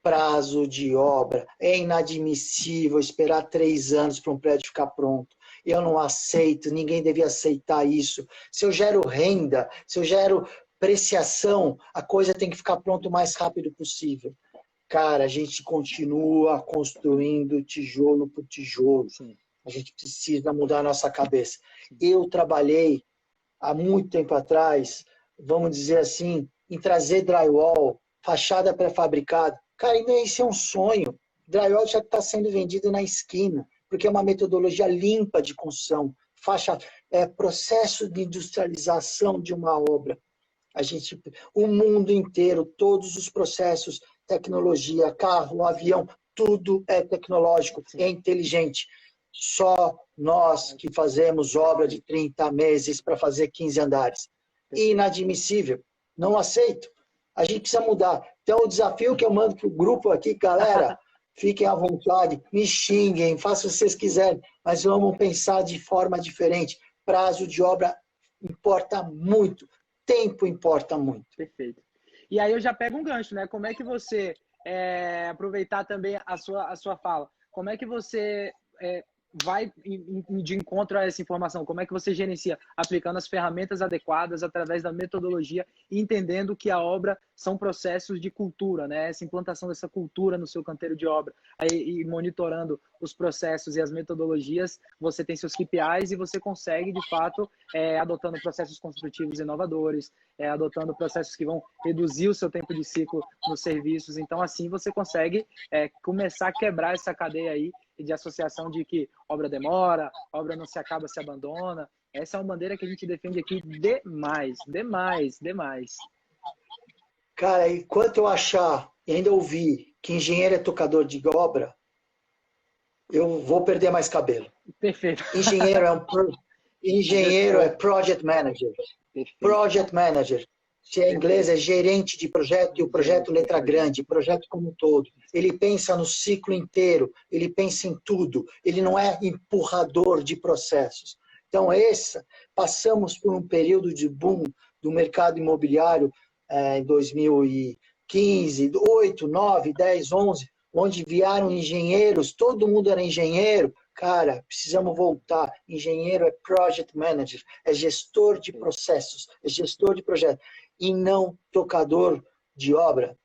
Prazo de obra. É inadmissível esperar 3 anos para um prédio ficar pronto. Eu não aceito, ninguém devia aceitar isso. Se eu gero renda, se eu gero preciação, a coisa tem que ficar pronta o mais rápido possível. Cara, a gente continua construindo tijolo por tijolo. Sim. A gente precisa mudar a nossa cabeça. Eu trabalhei há muito tempo atrás, vamos dizer assim, em trazer drywall, fachada pré-fabricada. Cara, isso é um sonho. Drywall já está sendo vendido na esquina, porque é uma metodologia limpa de construção. Processo de industrialização de uma obra. O mundo inteiro, todos os processos, tecnologia, carro, avião, tudo é tecnológico, é inteligente. Só nós que fazemos obra de 30 meses para fazer 15 andares. Inadmissível. Não aceito. A gente precisa mudar. Então, o desafio que eu mando para o grupo aqui, galera, fiquem à vontade, me xinguem, façam o que vocês quiserem, mas vamos pensar de forma diferente. Prazo de obra importa muito. Tempo importa muito. Perfeito. E aí eu já pego um gancho, né? Como é que você, aproveitar também a sua fala, como é que você vai de encontro a essa informação? Como é que você gerencia? Aplicando as ferramentas adequadas através da metodologia e entendendo que a obra são processos de cultura, né? Essa implantação dessa cultura no seu canteiro de obra. Aí, e monitorando os processos e as metodologias, você tem seus KPIs e você consegue, de fato, adotando processos construtivos inovadores, adotando processos que vão reduzir o seu tempo de ciclo nos serviços. Então, assim, você consegue começar a quebrar essa cadeia aí e de associação de que obra demora, obra não se acaba, se abandona. Essa é uma bandeira que a gente defende aqui demais, demais, demais. Cara, enquanto eu achar e ainda ouvir que engenheiro é tocador de obra, eu vou perder mais cabelo. Perfeito. Engenheiro é project manager. Perfeito. Project manager. Se é inglês, é gerente de projeto, e o projeto letra grande, projeto como um todo. Ele pensa no ciclo inteiro, ele pensa em tudo. Ele não é empurrador de processos. Então, passamos por um período de boom do mercado imobiliário em 2015, 8, 9, 10, 11, onde vieram engenheiros, todo mundo era engenheiro. Cara, precisamos voltar. Engenheiro é project manager, é gestor de processos, é gestor de projetos, e não tocador de obra.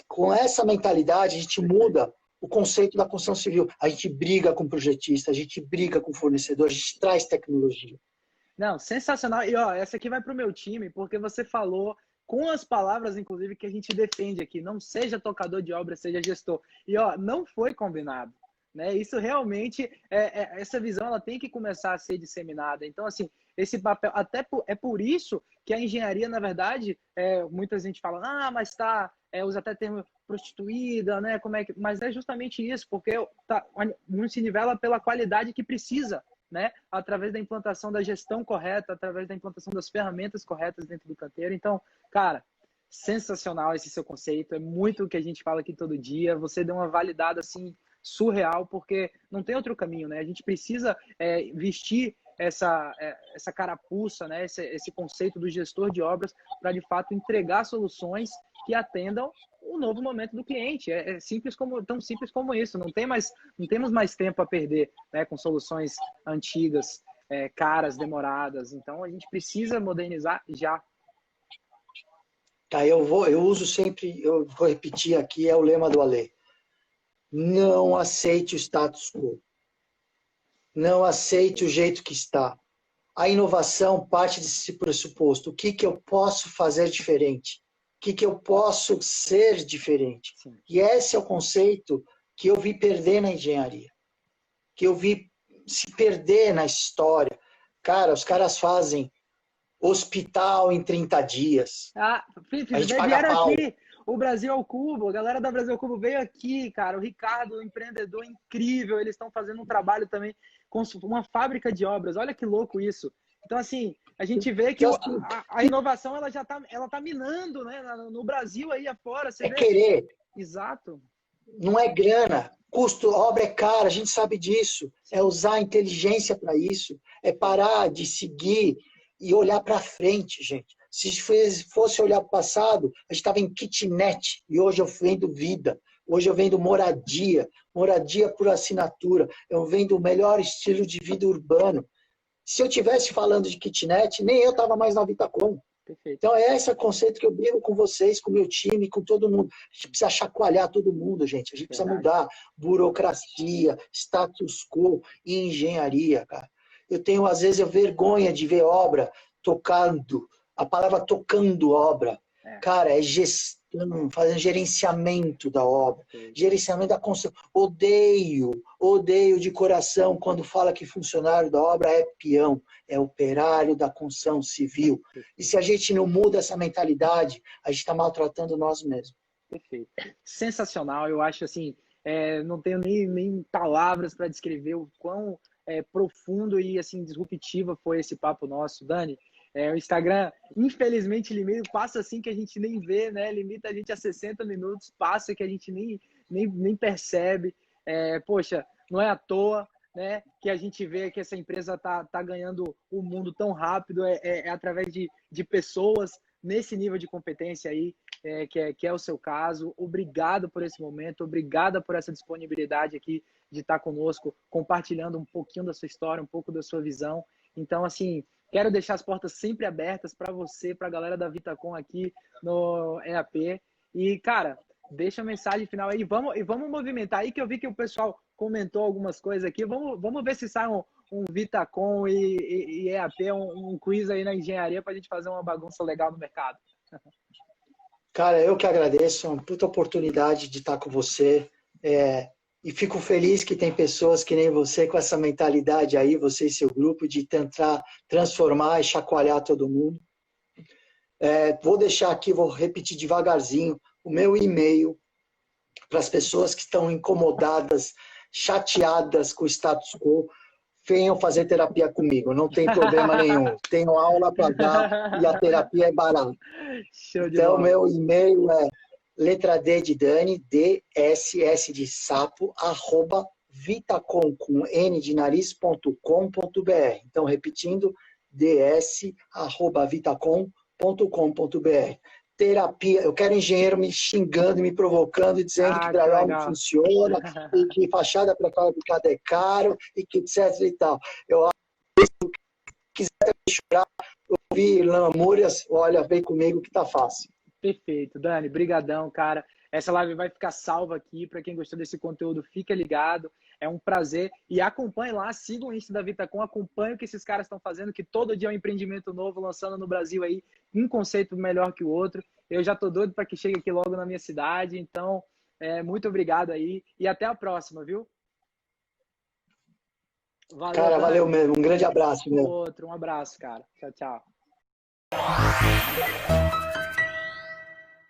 Com essa mentalidade, a gente muda o conceito da construção civil. A gente briga com o projetista, a gente briga com o fornecedor, a gente traz tecnologia. Não, sensacional. E ó, essa aqui vai para o meu time, porque você falou com as palavras, inclusive, que a gente defende aqui. Não seja tocador de obra, seja gestor. E ó, não foi combinado. Né? Isso realmente, essa visão ela tem que começar a ser disseminada. Então, assim, esse papel, é por isso que a engenharia, na verdade, muita gente fala, mas tá, usa até termo prostituída, né? Como é que... Mas é justamente isso, porque não se nivela pela qualidade que precisa, né? Através da implantação da gestão correta, através da implantação das ferramentas corretas dentro do canteiro. Então, cara, sensacional esse seu conceito, é muito o que a gente fala aqui todo dia. Você deu uma validada, assim, surreal, porque não tem outro caminho, né? A gente precisa vestir essa carapuça, né? Esse conceito do gestor de obras para, de fato, entregar soluções que atendam o novo momento do cliente. Tão simples como isso. Não temos mais tempo a perder, né? Com soluções antigas, caras, demoradas. Então, a gente precisa modernizar já. Tá, eu uso sempre, eu vou repetir aqui, é o lema do Ale. Não aceite o status quo. Não aceite o jeito que está. A inovação parte desse pressuposto. O que eu posso fazer diferente? O que eu posso ser diferente? Sim. E esse é o conceito que eu vi perder na engenharia. Que eu vi se perder na história. Cara, os caras fazem hospital em 30 dias. Felipe, a gente paga pau. Aqui. O Brasil ao Cubo, a galera da Brasil ao Cubo veio aqui, cara. O Ricardo, um empreendedor incrível, eles estão fazendo um trabalho também com uma fábrica de obras. Olha que louco isso. Então, assim, a gente vê que a inovação ela já tá minando, né? No Brasil aí afora. Você vê... querer. Exato. Não é grana. Custo, obra é cara, a gente sabe disso. É usar a inteligência para isso. É parar de seguir e olhar para frente, gente. Se fosse olhar para o passado, a gente estava em kitnet, e hoje eu vendo vida, hoje eu vendo moradia por assinatura, eu vendo o melhor estilo de vida urbano. Se eu estivesse falando de kitnet, nem eu estava mais na Vitacom. Perfeito. Então é esse o conceito que eu brigo com vocês, com o meu time, com todo mundo. A gente precisa chacoalhar todo mundo, gente. A gente precisa mudar burocracia, status quo e engenharia, cara. Eu tenho, às vezes, vergonha de ver obra tocando. A palavra tocando obra, cara, é gestão, fazendo gerenciamento da obra, gerenciamento da construção. Odeio de coração quando fala que funcionário da obra é peão, é operário da construção civil. E se a gente não muda essa mentalidade, a gente está maltratando nós mesmos. Perfeito. Sensacional, eu acho assim, não tenho nem palavras para descrever o quão profundo e assim disruptivo foi esse papo nosso, Dani. O Instagram, infelizmente, passa assim que a gente nem vê, né? Limita a gente a 60 minutos, passa que a gente nem percebe. Poxa, não é à toa, né, que a gente vê que essa empresa tá ganhando o mundo tão rápido, através de pessoas nesse nível de competência aí, que é o seu caso. Obrigado por esse momento, obrigada por essa disponibilidade aqui de estar conosco, compartilhando um pouquinho da sua história, um pouco da sua visão. Então, assim, quero deixar as portas sempre abertas para você, para a galera da Vitacom aqui no EAP. E, cara, deixa a mensagem final aí. Vamos movimentar aí, que eu vi que o pessoal comentou algumas coisas aqui. Vamos ver se sai um Vitacom e EAP, um quiz aí na engenharia para a gente fazer uma bagunça legal no mercado. Cara, eu que agradeço. É uma puta oportunidade de estar com você. E fico feliz que tem pessoas que nem você com essa mentalidade aí, você e seu grupo, de tentar transformar e chacoalhar todo mundo. Vou deixar aqui, vou repetir devagarzinho, o meu e-mail para as pessoas que estão incomodadas, chateadas com o status quo, venham fazer terapia comigo, não tem problema nenhum. Tenho aula para dar e a terapia é barata. Então, meu e-mail é letra D de Dani, DSS de sapo, @vitacom, com N de nariz.com.br. Então, repetindo, ds@vitacom.com.br. Terapia, eu quero engenheiro me xingando, me provocando, dizendo que drywall não funciona, e que fachada pré-fabricada é caro, e que etc e tal. Eu acho que se quiser chorar, ouvir lamúrias, olha, vem comigo que tá fácil. Perfeito, Dani, brigadão, cara. Essa live vai ficar salva aqui. Para quem gostou desse conteúdo, fica ligado. É um prazer. E acompanhe lá, siga o Insta da Vitacom, acompanhe o que esses caras estão fazendo, que todo dia é um empreendimento novo lançando no Brasil aí, um conceito melhor que o outro. Eu já tô doido para que chegue aqui logo na minha cidade. Então, muito obrigado aí e até a próxima, viu? Valeu, cara, Dani. Valeu mesmo. Um grande abraço, meu. Um abraço, cara. Tchau, tchau.